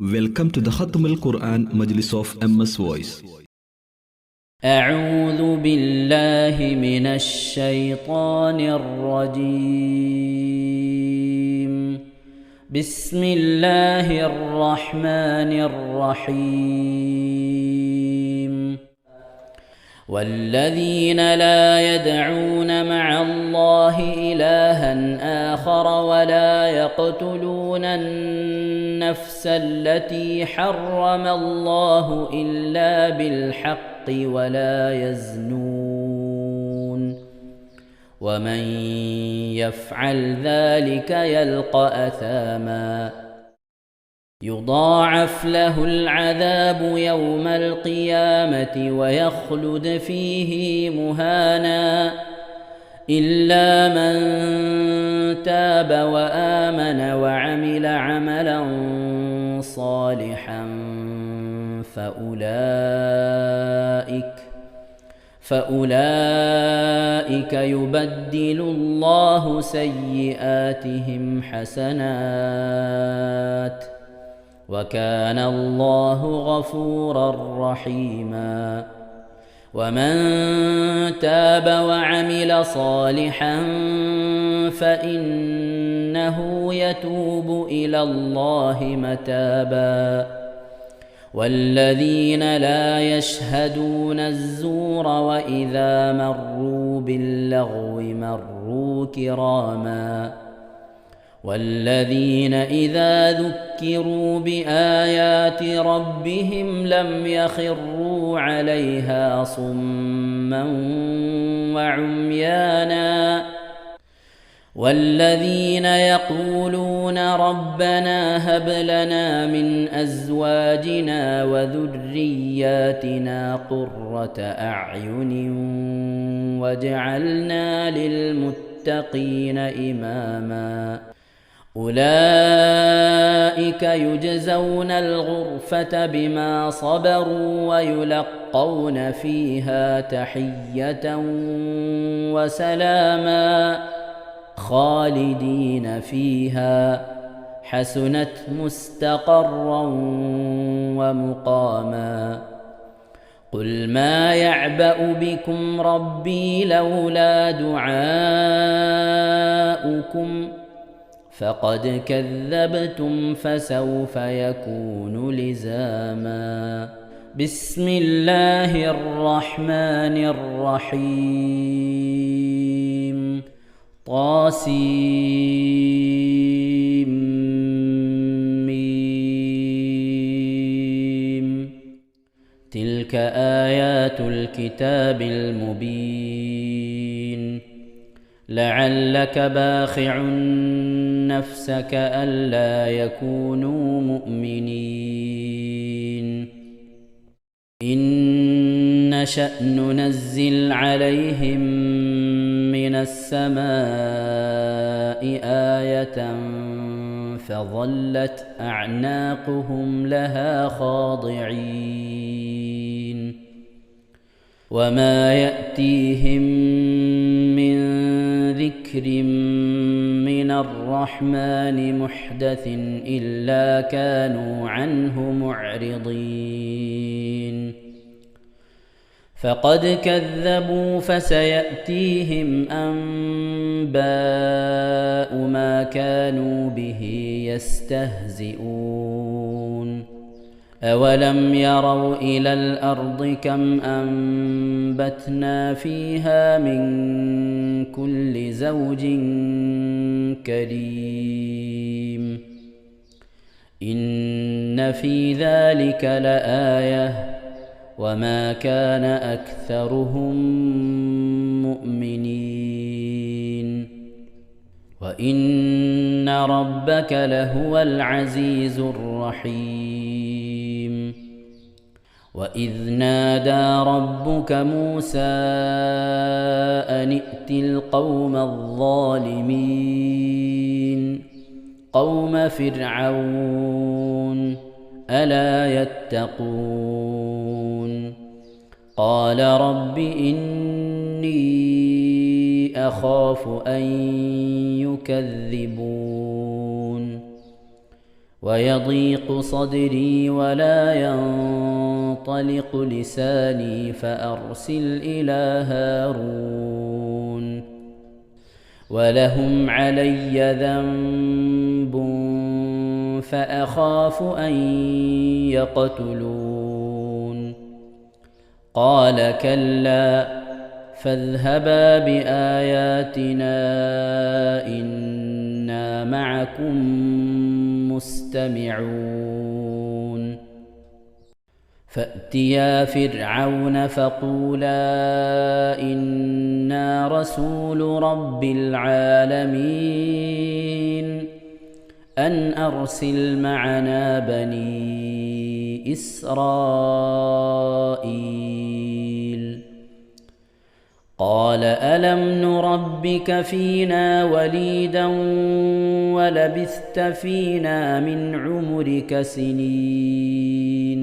Welcome to the Khatam al-Quran Majlis of MS Voice. أعوذ بالله من الشيطان الرجيم. بسم الله الرحمن الرحيم. والذين لا يدعون مع الله إلها آخر ولا يقتلون النفس التي حرم الله إلا بالحق ولا يزنون ومن يفعل ذلك يلقى أثاما يضاعف له العذاب يوم القيامة ويخلد فيه مهانا إلا من تاب وآمن وعمل عملا صالحا فأولئك يبدل الله سيئاتهم حسنات وكان الله غفورا رحيما. ومن تاب وعمل صالحا فإنه يتوب إلى الله متابا. والذين لا يشهدون الزور وإذا مروا باللغو مروا كراما. والذين إذا ذكروا بآيات ربهم لم يخروا عليها صما وعميانا. والذين يقولون ربنا هب لنا من أزواجنا وذرياتنا قرة أعين واجعلنا للمتقين إماما. أولئك يجزون الغرفة بما صبروا ويلقون فيها تحية وسلاما خالدين فيها حسنت مستقرا ومقاما. قل ما يعبأ بكم ربي لولا دعاؤكم فقد كذبتم فسوف يكون لزاما. بسم الله الرحمن الرحيم. طاسيم. تلك آيات الكتاب المبين. لعلك باخع نفسك ألا يكونوا مؤمنين. إن نشأ ننزل عليهم من السماء آية فظلت أعناقهم لها خاضعين. وما يأتيهم من ذكر من الرحمن محدث إلا كانوا عنه معرضين. فقد كذبوا فسيأتيهم أنباء ما كانوا به يستهزئون. أولم يروا إلى الأرض كم أنبتنا فيها من كل زوج كريم إن في ذلك لآية وما كان أكثرهم مؤمنين وإن ربك لهو العزيز الرحيم. وإذ نادى ربك موسى أن ائت القوم الظالمين قوم فرعون ألا يتقون. قال رب إني أخاف أن يكذبون. ويضيق صدري ولا ينطلق لساني فأرسل إلى هارون ولهم علي ذنب فأخاف أن يقتلون قال كلا فاذهبا بآياتنا إنا معكم مستمعون فأتيا فرعون فقولا إنا رسول رب العالمين أن أرسل معنا بني إسرائيل قال ألم نربك فينا وليدا ولبثت فينا من عمرك سنين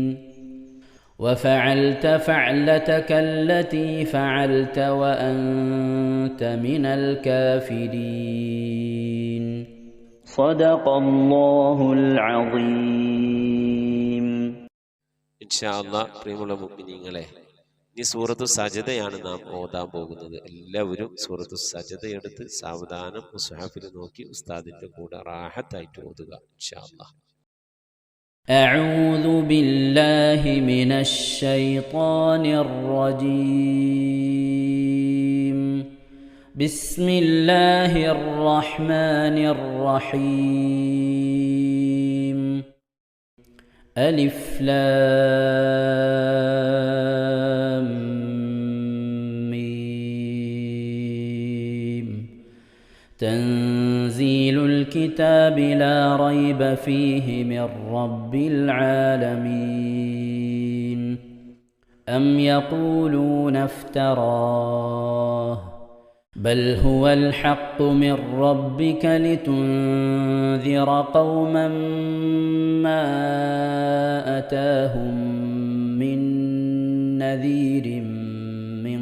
وفعلت فعلتك التي فعلت وأنت من الكافرين صدق الله العظيم. ഇൻഷാ അല്ലാഹ് പ്രിയമുള്ള മുഅ്മിനീങ്ങളെ, ഈ സൂറത്തു സജദയാണ് നാം ഓതാൻ പോകുന്നത്. എല്ലാവരും സൂറത്തു സജദ എടുത്ത് സാവധാനം മുസ്ഹഫിൽ നോക്കി ഉസ്താദിന്റെ കൂടെ റാഹത്തായിട്ട് ഓതുക ഇൻഷാ അല്ലാഹ്. أعوذ بالله من الشيطان الرجيم. بسم الله الرحمن الرحيم. ألف لام ميم. تنزيل الكتاب لا ريب فيه من رب العالمين. أم يقولون افتراه بل هو الحق من ربك لتنذر قوما ما أتاهم من نذير من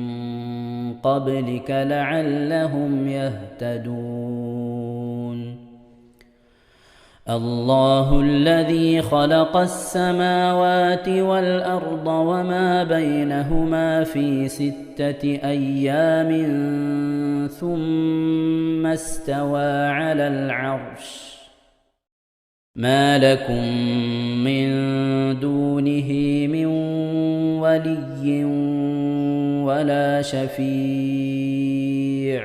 قبلك لعلهم يهتدون. الله الذي خلق السماوات والأرض وما بينهما في 6 أيام ثم استوى على العرش ما لكم من دونه من ولي ولا شفيع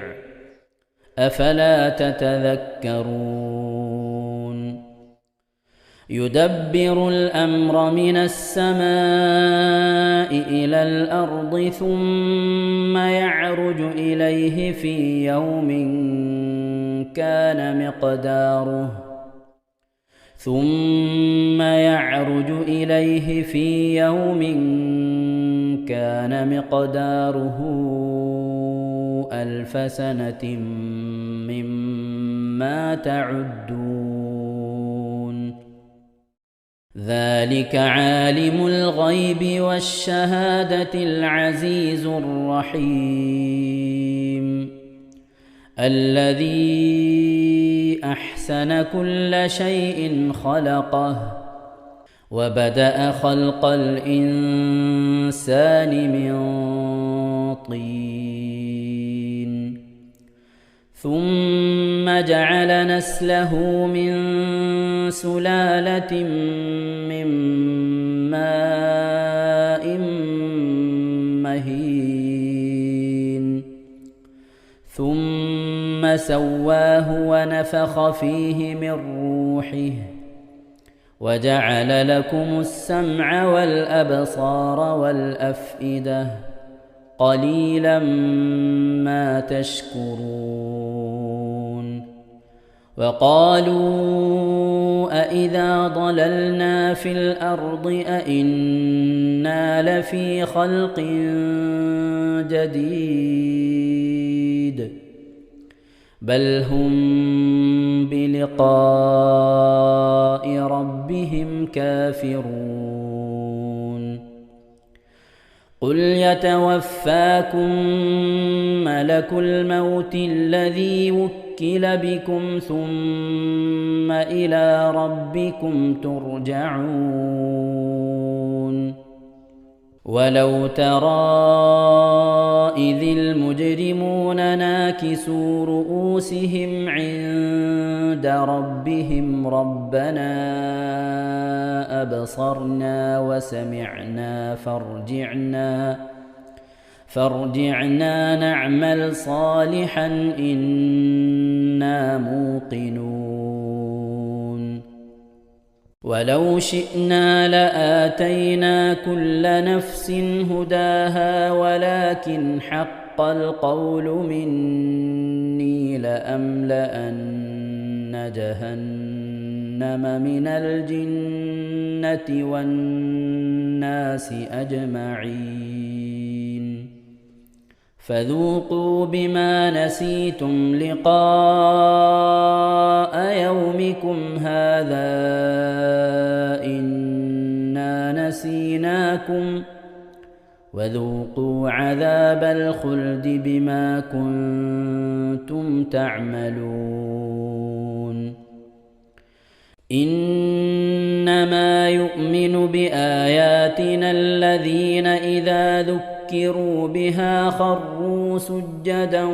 أفلا تتذكرون. يدبر الأمر من السماء إلى الأرض ثم يعرج إليه في يوم كان مقداره 1000 سنة مما تعدون. ذلك عالم الغيب والشهادة العزيز الرحيم الذي أحسن كل شيء خلقه وبدأ خلق الإنسان من طين ثم جعل نسله من سلالة من ماء مهين ثم سواه ونفخ فيه من روحه وجعل لكم السمع والأبصار والأفئدة قليلا ما تشكرون. وقالوا أإذا ضللنا في الأرض أإنا لفي خلق جديد بل هم بلقاء ربهم كافرون. قل يتوفاكم ملك الموت الذي وكل يُثْكِلَ بِكُمْ ثُمَّ إِلَى رَبِّكُمْ تُرْجَعُونَ وَلَوْ تَرَى إِذِ الْمُجْرِمُونَ نَاكِسُو رُءُوسِهِمْ عِندَ رَبِّهِمْ رَبَّنَا أَبْصَرْنَا وَسَمِعْنَا فارجعنا نعمل صالحا إنا موقنون ولو شئنا لآتينا كل نفس هداها ولكن حق القول مني لأملأن جهنم من الجنة والناس أجمعين فذوقوا بما نسيتم لقاء يومكم هذا إنا نسيناكم وذوقوا عذاب الخلد بما كنتم تعملون إنما يؤمن بآياتنا الذين إذا ذكروا بها خروا سجدا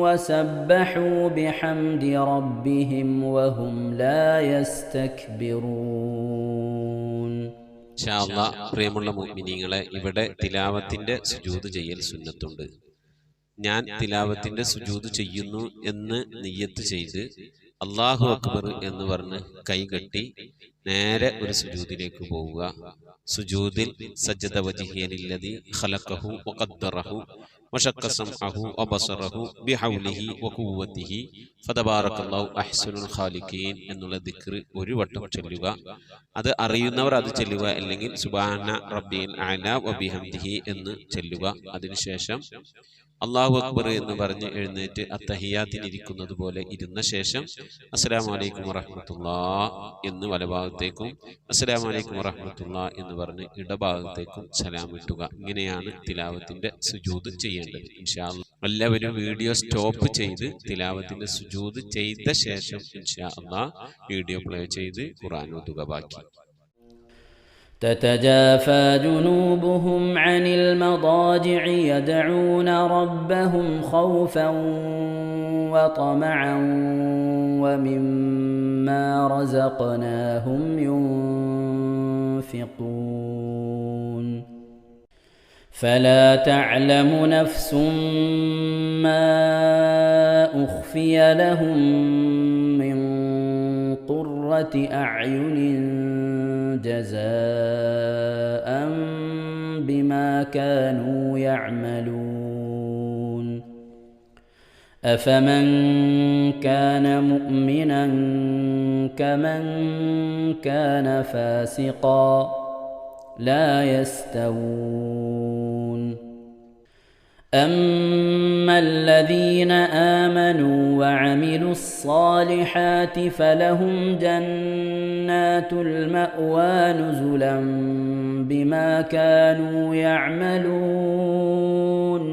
وسبحوا بحمد ربهم وهم لا يستكبرون. ഇൻഷാ അല്ലാഹ് പ്രിയമുള്ള മുഅ്മിനീങ്ങളെ, ഇവിടെ തിലാവത്തിന്റെ സുജൂദ് ചെയ്യൽ സുന്നത്തുണ്ട്. ഞാൻ തിലാവത്തിന്റെ സുജൂദ് ചെയ്യുന്നു എന്ന് നിയ്യത്ത് ചെയ്ത് അല്ലാഹു അക്ബർ എന്ന് പറഞ്ഞ് കൈകെട്ടി നേരെ ഒരു സുജൂദിലേക്ക് പോവുക. സുജൂദിൽ സജ്ജദ വജ്ഹിയലില്ലദി ഖലഖഹു വഖദ്ദറഹു വശഖ്ഖ സംഅഹു വബസറഹു ബിഹൗലിഹി വഖുവ്വതിഹി ഫതബാറകല്ലാഹു അഹ്സനുൽ ഖാലിഖീൻ എന്നുള്ള ദിക്ർ ഒരു വട്ടം ചൊല്ലുക. അത് അറിയുന്നവർ അത് ചൊല്ലുക, അല്ലെങ്കിൽ സുബ്ഹാന റബ്ബിൽ അഅല വബിഹംദിഹി എന്ന് ചൊല്ലുക. അതിനുശേഷം അല്ലാഹു അക്ബർ എന്ന് പറഞ്ഞ് എഴുന്നേറ്റ് അത്തഹിയാത്തിനിരിക്കുന്നത് പോലെ ഇരുന്ന ശേഷം അസ്സലാമു അലൈക്കും വറഹ്മത്തുള്ളാഹ് എന്ന് വലഭാഗത്തേക്കും അസ്സലാമു അലൈക്കും വറഹ്മത്തുള്ളാഹ് എന്ന് പറഞ്ഞ് ഇടഭാഗത്തേക്കും സലാം ഇട്ടുക. ഇങ്ങനെയാണ് തിലാവത്തിന്റെ സുജൂദ് ചെയ്യേണ്ടത്. ഇൻഷാ അല്ലാഹ് എല്ലാവരും വീഡിയോ സ്റ്റോപ്പ് ചെയ്ത് തിലാവത്തിന്റെ സുജൂദ് ചെയ്ത ശേഷം ഇൻഷാ അല്ലാഹ് വീഡിയോ പ്ലേ ചെയ്ത് ഖുർആൻ ഓതുക. ബാക്കി تتجافى جنوبهم عن المضاجع يدعون ربهم خوفا وطمعا ومما رزقناهم ينفقون فلا تعلم نفس ما أخفي لهم من قرة أعين جزاء بما كانوا يعملون أفمن كان مؤمنا كمن كان فاسقا لا يستوون أما الذين آمنوا وعملوا الصالحات فلهم جنات المأوى نزلا بما كانوا يعملون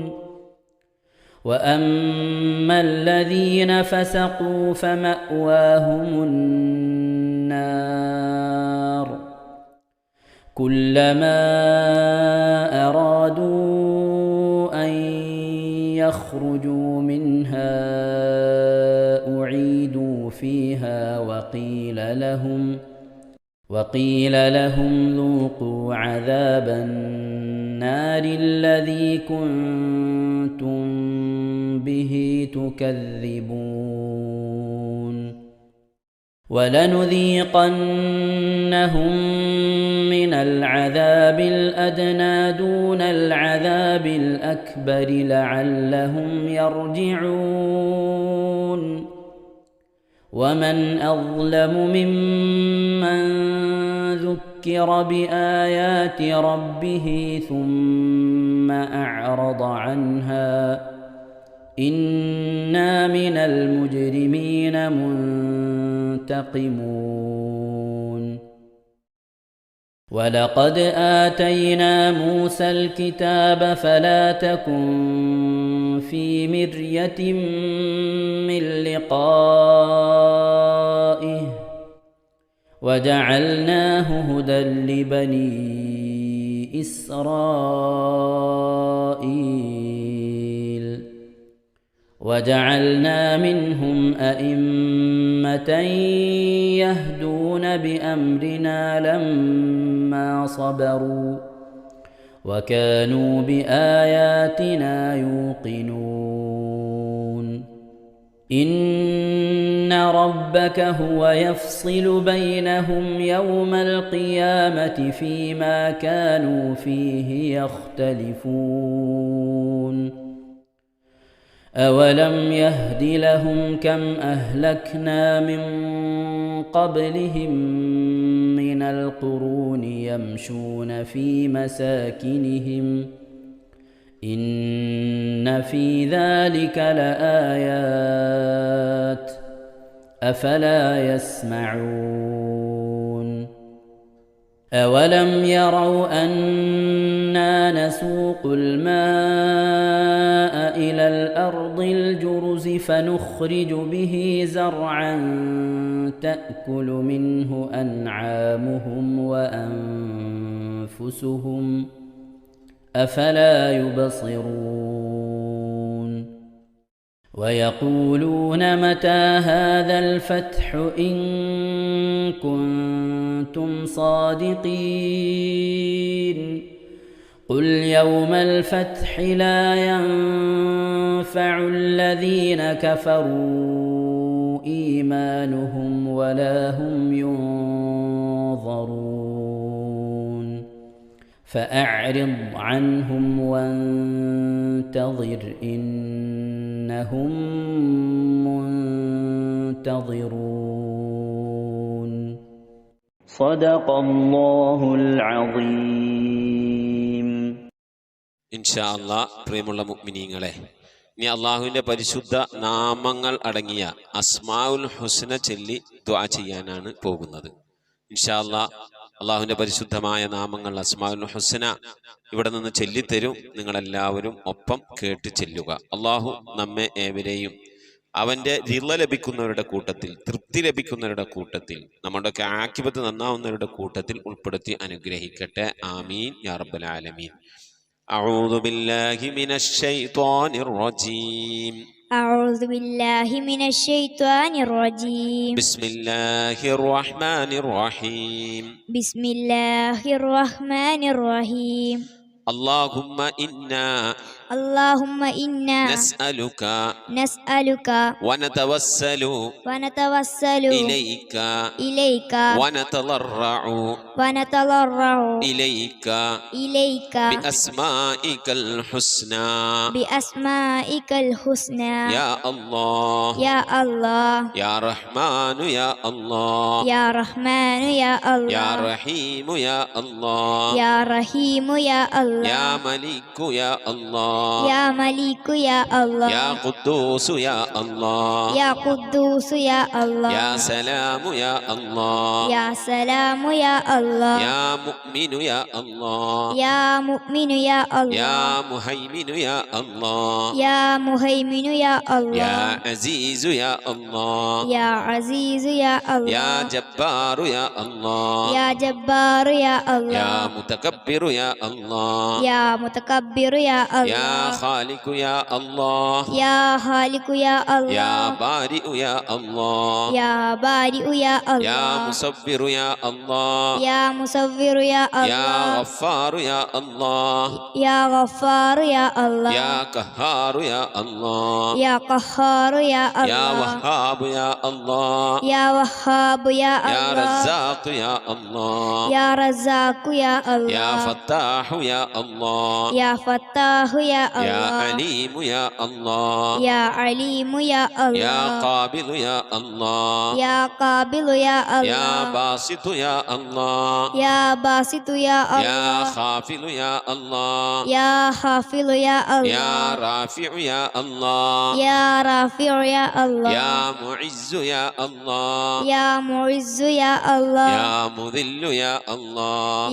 وأما الذين فسقوا فمأواهم النار كلما أرادوا أن يخرجوا منها أعيدوا فيها وقيل لهم ذوقوا عذاب النار الذي كنتم به تكذبون ولنذيقنهم من العذاب الأدنى دون العذاب الأكبر لعلهم يرجعون ومن أظلم ممن ذكر بآيات ربه ثم أعرض عنها إنا من المجرمين منتقمون ولقد آتينا موسى الكتاب فلا تكن في مرية من لقائه وجعلناه هدى لبني إسرائيل وجعلنا منهم أئمة يهدون بأمرنا لما صبروا وكانوا بآياتنا يوقنون إن ربك هو يفصل بينهم يوم القيامة فيما كانوا فيه يختلفون أولم يهد لهم كم أهلكنا من قبلهم من القرون يمشون في مساكنهم إن في ذلك لآيات أفلا يسمعون أولم يروا أنا نسوق الماء إلى الأرض الجرز فنخرج به زرعا تأكل منه أنعامهم وأنفسهم أفلا يبصرون ويقولون متى هذا الفتح إن كنتم صادقين قل يوم الفتح لا ينفع الذين كفروا إيمانهم ولا هم ينظرون فأعرض عنهم وانتظر إنهم منتظرون صدق الله العظيم. ഇൻഷാ അല്ലാഹ് പ്രിയമുള്ള മുഅ്മിനീങ്ങളെ, ഇനി അള്ളാഹുവിൻ്റെ പരിശുദ്ധ നാമങ്ങൾ അടങ്ങിയ അസ്മാഉൽ ഹുസ്ന ചൊല്ലി ദുആ ചെയ്യാനാണ് പോകുന്നത്. ഇൻഷാ അല്ലാഹ് അള്ളാഹുവിൻ്റെ പരിശുദ്ധമായ നാമങ്ങൾ അസ്മാഉൽ ഹുസ്ന ഇവിടെ നിന്ന് ചൊല്ലിത്തരും. നിങ്ങളെല്ലാവരും ഒപ്പം കേട്ട് ചെല്ലുക. അള്ളാഹു നമ്മെ ഏവരെയും അവൻ്റെ റിള ലഭിക്കുന്നവരുടെ കൂട്ടത്തിൽ, തൃപ്തി ലഭിക്കുന്നവരുടെ കൂട്ടത്തിൽ, നമ്മുടെയൊക്കെ ആഖിബത്ത് നന്നാവുന്നവരുടെ കൂട്ടത്തിൽ ഉൾപ്പെടുത്തി അനുഗ്രഹിക്കട്ടെ. ആമീൻ യാ റബ്ബൽ ആലമീൻ. أعوذ بالله من الشيطان الرجيم. أعوذ بالله من الشيطان الرجيم. بسم الله الرحمن الرحيم. بسم الله الرحمن الرحيم. اللهم إنا نسألك ونتوسل إليك ونتضرع إليك بأسمائك الحسنى يا الله يا رحمن يا الله يا رحيم يا الله يا ملك يا الله يا قدوس يا الله يا سلام يا الله يا مؤمن يا الله يا مهيمن يا الله يا عزيز يا الله يا جبار يا الله يا متكبر يا الله يا خالق يا الله يا بارئ يا الله يا مصبر يا الله يا غفار يا الله يا قهار يا الله يا وهاب يا الله يا رزاق يا الله يا فتاح يا الله يا عليم يا الله يا قابل يا الله يا باسط يا الله يا خافل يا الله يا رافع يا الله يا معز يا الله يا مذل يا الله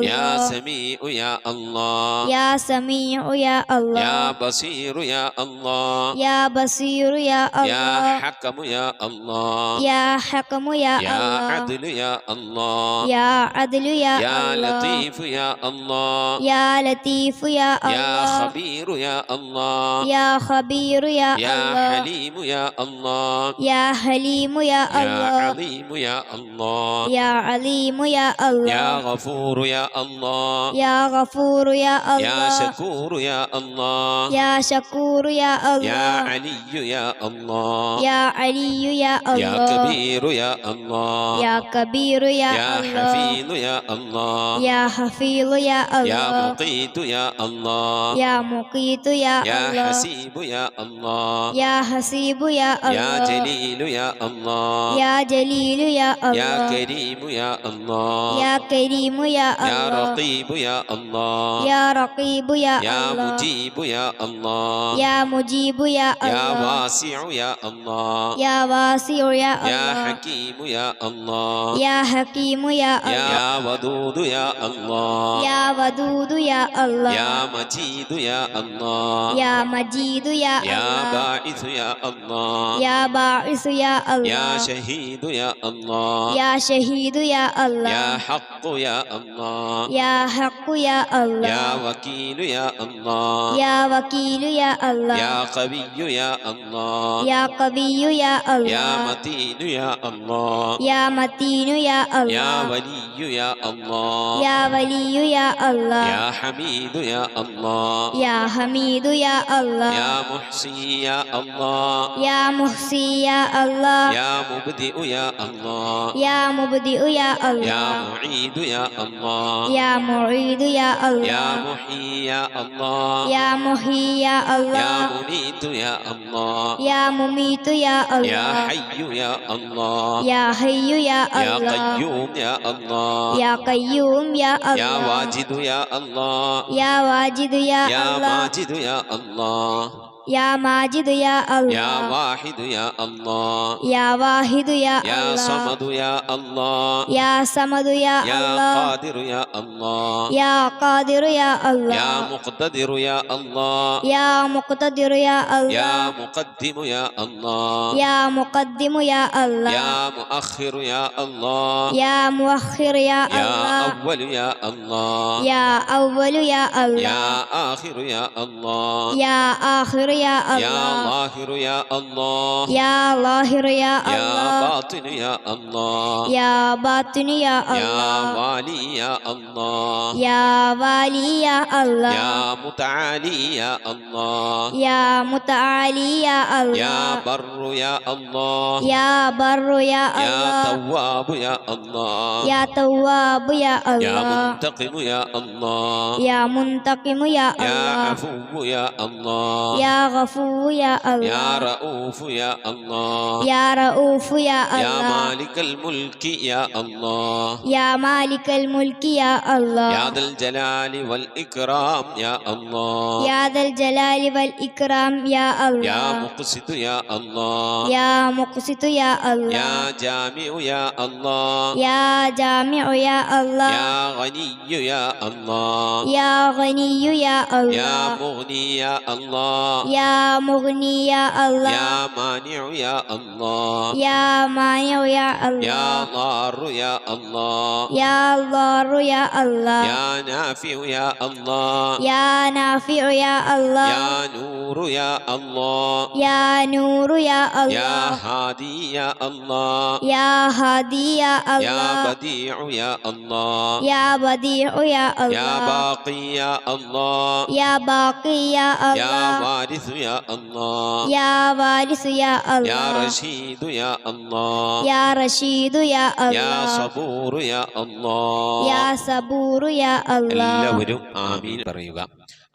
يا سميع يا الله سميع يا الله يا بصير يا الله يا بصير يا يا الله حكم يا الله يا حكم يا يا الله عدل يا الله يا عدل يا يا الله لطيف يا الله يا لطيف يا يا الله خبير يا الله يا خبير يا يا الله حليم يا الله يا حليم يا يا الله عليم يا الله يا عليم يا يا الله غفور يا الله يا غفور يا يا الله شكور يا الله يا شكور يا يا الله علي يا الله يا علي يا يا الله كبير يا الله يا كبير يا يا الله حفيظ يا الله يا حفيظ يا يا الله مقيت يا الله يا مقيت يا يا الله حسيب يا الله يا حسيب يا يا الله جليل يا الله يا جليل يا يا الله كريم يا الله يا كريم يا يا الله رقيب يا الله يا رقيب يا يا الله مجيب يا الله يا مجيب يا يا الله واسع يا الله يا واسع يا يا الله حكيم يا الله يا حكيم يا الله يا ودود يا الله يا ودود يا الله يا مجيد يا الله يا مجيد يا يا الله باعث يا الله يا باعث يا يا الله شهيد يا الله يا شهيد يا يا الله حق يا الله يا حق يا الله يا وكيل يا الله يا وكيل يا الله يا قوي يا الله يا قوي يا يا الله متين يا الله يا متين يا يا الله ولي يا الله يا ولي يا الله يا حميد يا الله يا حميد يا الله يا محصي يا الله يا محصي يا الله يا مبدئ يا الله يا مبدئ يا يا الله معيد يا الله يا معيد يا يا الله محيي يا الله يا محيي يا يا الله مميت يا الله يا مميت يا يا الله حي يا الله يا حي يا يا الله قيوم يا الله يا قيوم يا يا الله واجد يا الله يا واجد يا يا الله ماجد يا الله يا ماجد يا يا الله واحد يا الله يا واحد يا يا الله صمد يا الله يا صمد يا يا الله قادر يا الله يا قادر يا يا الله مقتدر يا الله يا مقتدر يا يا الله مقدم يا الله يا مقدم يا الله يا مؤخر يا الله يا مؤخر يا يا الله أول يا الله يا أول يا يا الله آخر يا الله يا آخر يا يا الله ظاهر يا الله يا ظاهر يا يا الله باطن يا الله يا باطن يا يا الله والي يا الله يا والي يا الله يا متعالي يا الله يا متعالي يا يا الله بر يا الله يا بر يا يا الله تواب يا الله يا تواب يا يا الله منتقم يا الله يا منتقم يا يا الله عفو يا الله يا غفور يا يا الله رؤوف يا الله يا رؤوف يا يا الله مالك الملك يا الله يا مالك الملك يا الله يا ذا الجلال والإكرام يا الله يا ذا الجلال والإكرام يا يا الله مقسط يا الله يا مقسط يا الله يا جامع يا الله يا جامع يا الله يا غني يا الله يا غني يا يا الله مغني يا الله يا مغني يا الله يا مانع يا الله يا مانع يا يا الله ضار يا الله يا ضار يا الله يا نافع يا الله يا نافع يا الله يا نور يا الله يا نور يا يا الله هادي يا الله يا هادي يا يا الله بديع يا الله يا بديع يا يا الله باقي يا الله يا باقي يا يا الله وارث يا الله يا وارث يا يا الله رشيد يا الله يا رشيد يا يا الله صبور يا الله يا صبور يا الله എല്ലാവരും ആമീൻ പറയുക.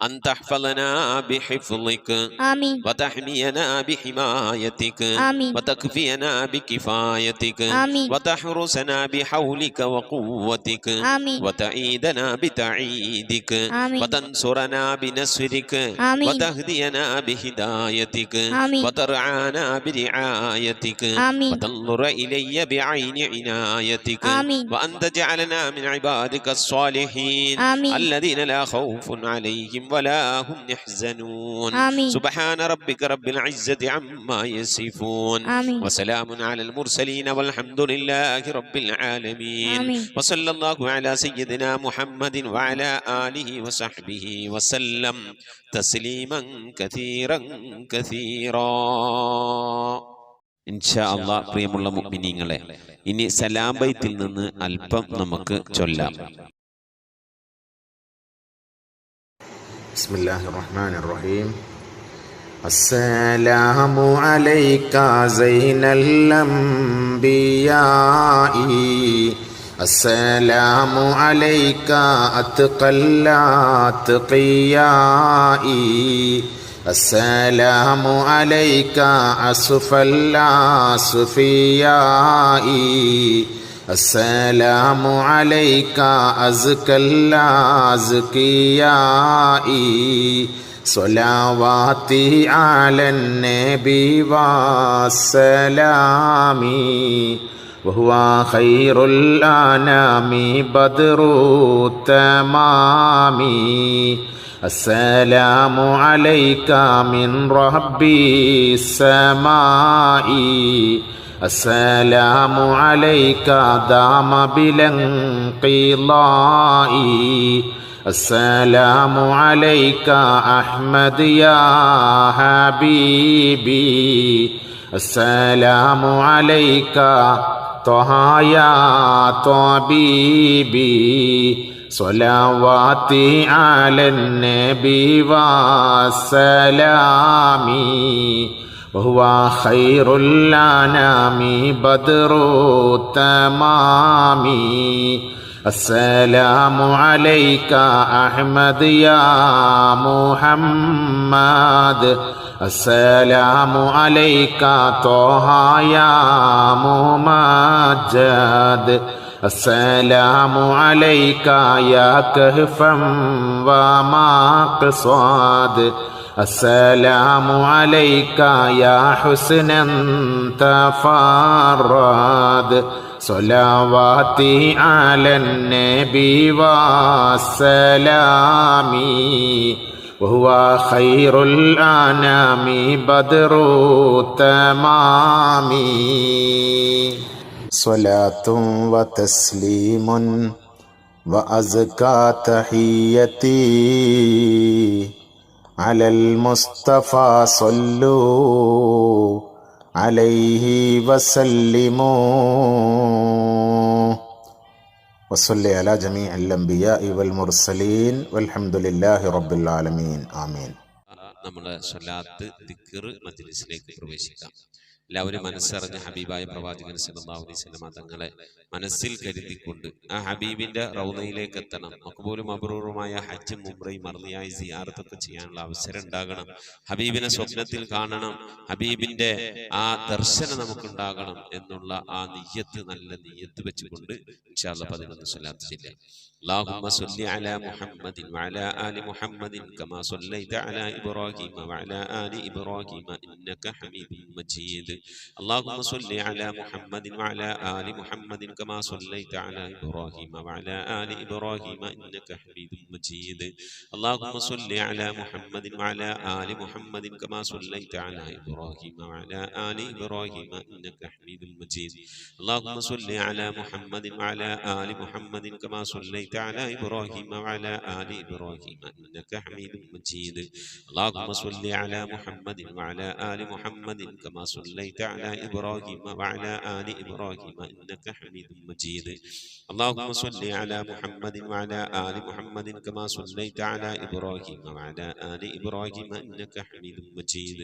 أن تحفظنا بحفظك آمين وتحمينا بحمايتك آمين وتكفينا بكفايتك آمين وتحرسنا بحولك وقوتك آمين وتعيدنا بتعيدك آمين وتنصرنا بنصرك آمين وتهدينا بهدايتك آمين وترعانا برعايتك آمين وتنظر إلي بعين عنايتك آمين وأن تجعلنا من عبادك الصالحين آمين الذين لا خوف عليهم ولا هم يحزنون آمين. سبحان ربك رب العزة عما يصفون آمين. وسلام على المرسلين والحمد لله رب العالمين آمين. وصلى الله على سيدنا محمد وعلى آله وصحبه وسلم تسليما كثيرا كثيرا ഇൻഷാ അല്ലാഹ്. പ്രിയമുള്ള മുഅ്മിനീങ്ങളെ, ഇനി സലാം ബൈത്തിൽ നിന്ന് അല്പം നമുക്ക് ചൊല്ലാം. ബിസ്മില്ലാഹിർ റഹ്മാനിർ റഹീം. അസ്സലാമു അലൈക സൈനൽ അംബിയാഇ അസ്സലാമു അലൈക അത്ഖൽ അത്ഖിയാഇ അസ്സലാമു അലൈക അസ്ഫൽ അസ്ഫിയാഇ അസ്സലാമു അലൈക അസ്കൽ അസ്കിയാഇ സ്വലാവാതി അലൻ നബി വസ്സലാമി വഹുവ ഖൈറുൽ അനാമി ബദ്റു തമാമി السلام عليك من ربي السماء السلام عليك دام بلا انقضاء السلام عليك أحمد يا حبيبي السلام عليك طه يا طبيبي صلواتي على النبي والسلامي وهو خير الأنام بدر التمامي السلام عليك أحمد يا محمد السلام عليك طه يا ممجد السلام عليك يا كهفا ومقصد السلام عليك يا حسنا تفرد صلواتي على النبي والسلامي وهو خير الأنام بدر التمامي صلاة وتسليم وأزكى تحيتي على المصطفى صلوا عليه وسلموا وصل على جميع الأنبياء والمرسلين والحمد لله رب العالمين آمين. നമ്മുടെ സ്വലാത്ത് ദിക്ർ മജ്ലിസിലേക്ക് പ്രവേശിക്കാം. എല്ലാവരും മനസ്സറിഞ്ഞ ഹബീബായ പ്രവാചകൻ സല്ലല്ലാഹു അലൈഹി വസല്ലം തങ്ങളെ മനസ്സിൽ കരുതിക്കൊണ്ട് ആ ഹബീബിന്റെ റൗദയിലേക്ക് എത്തണം. മഖ്ബൂലും മബ്റൂറുമായ ഹജ്ജും ഉംറയും മർളിയായി സിയാറത്തൊക്കെ ചെയ്യാനുള്ള അവസരം ഉണ്ടാകണം. ഹബീബിനെ സ്വപ്നത്തിൽ കാണണം. ഹബീബിന്റെ ആ ദർശനം നമുക്കുണ്ടാകണം എന്നുള്ള ആ നിയ്യത്ത്, നല്ല നിയ്യത്ത് വെച്ചുകൊണ്ട് ഇൻഷാ അല്ലാഹ് 11 സ്വലാത്ത് ചൊല്ലാം. اللهم صل على محمد وعلى آل محمد كما صليت على إبراهيم وعلى آل إبراهيم إنك حميد مجيد. اللهم صل على محمد وعلى آل محمد كما صليت على إبراهيم وعلى آل إبراهيم إنك حميد مجيد. اللهم صل على محمد وعلى آل محمد كما صليت على إبراهيم وعلى آل إبراهيم إنك حميد مجيد. اللهم صل على محمد وعلى آل محمد كما صليت على إبراهيم وعلى آل إبراهيم إنك حميد مجيد. اللهم صل على محمد وعلى آل محمد كما صليت على إبراهيم وعلى آل إبراهيم إنك حميد مجيد. اللهم صل على محمد وعلى آل محمد كما صليت على إبراهيم وعلى آل إبراهيم إنك حميد مجيد.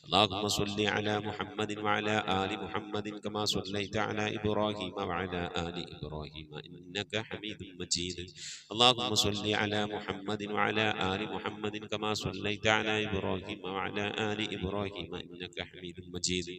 اللهم صل على محمد وعلى آل محمد كما صليت على إبراهيم وعلى آل إبراهيم إنك حميد مجيد. اللهم صل على محمد وعلى آل محمد كما صليت على إبراهيم وعلى آل إبراهيم إنك حميد مجيد.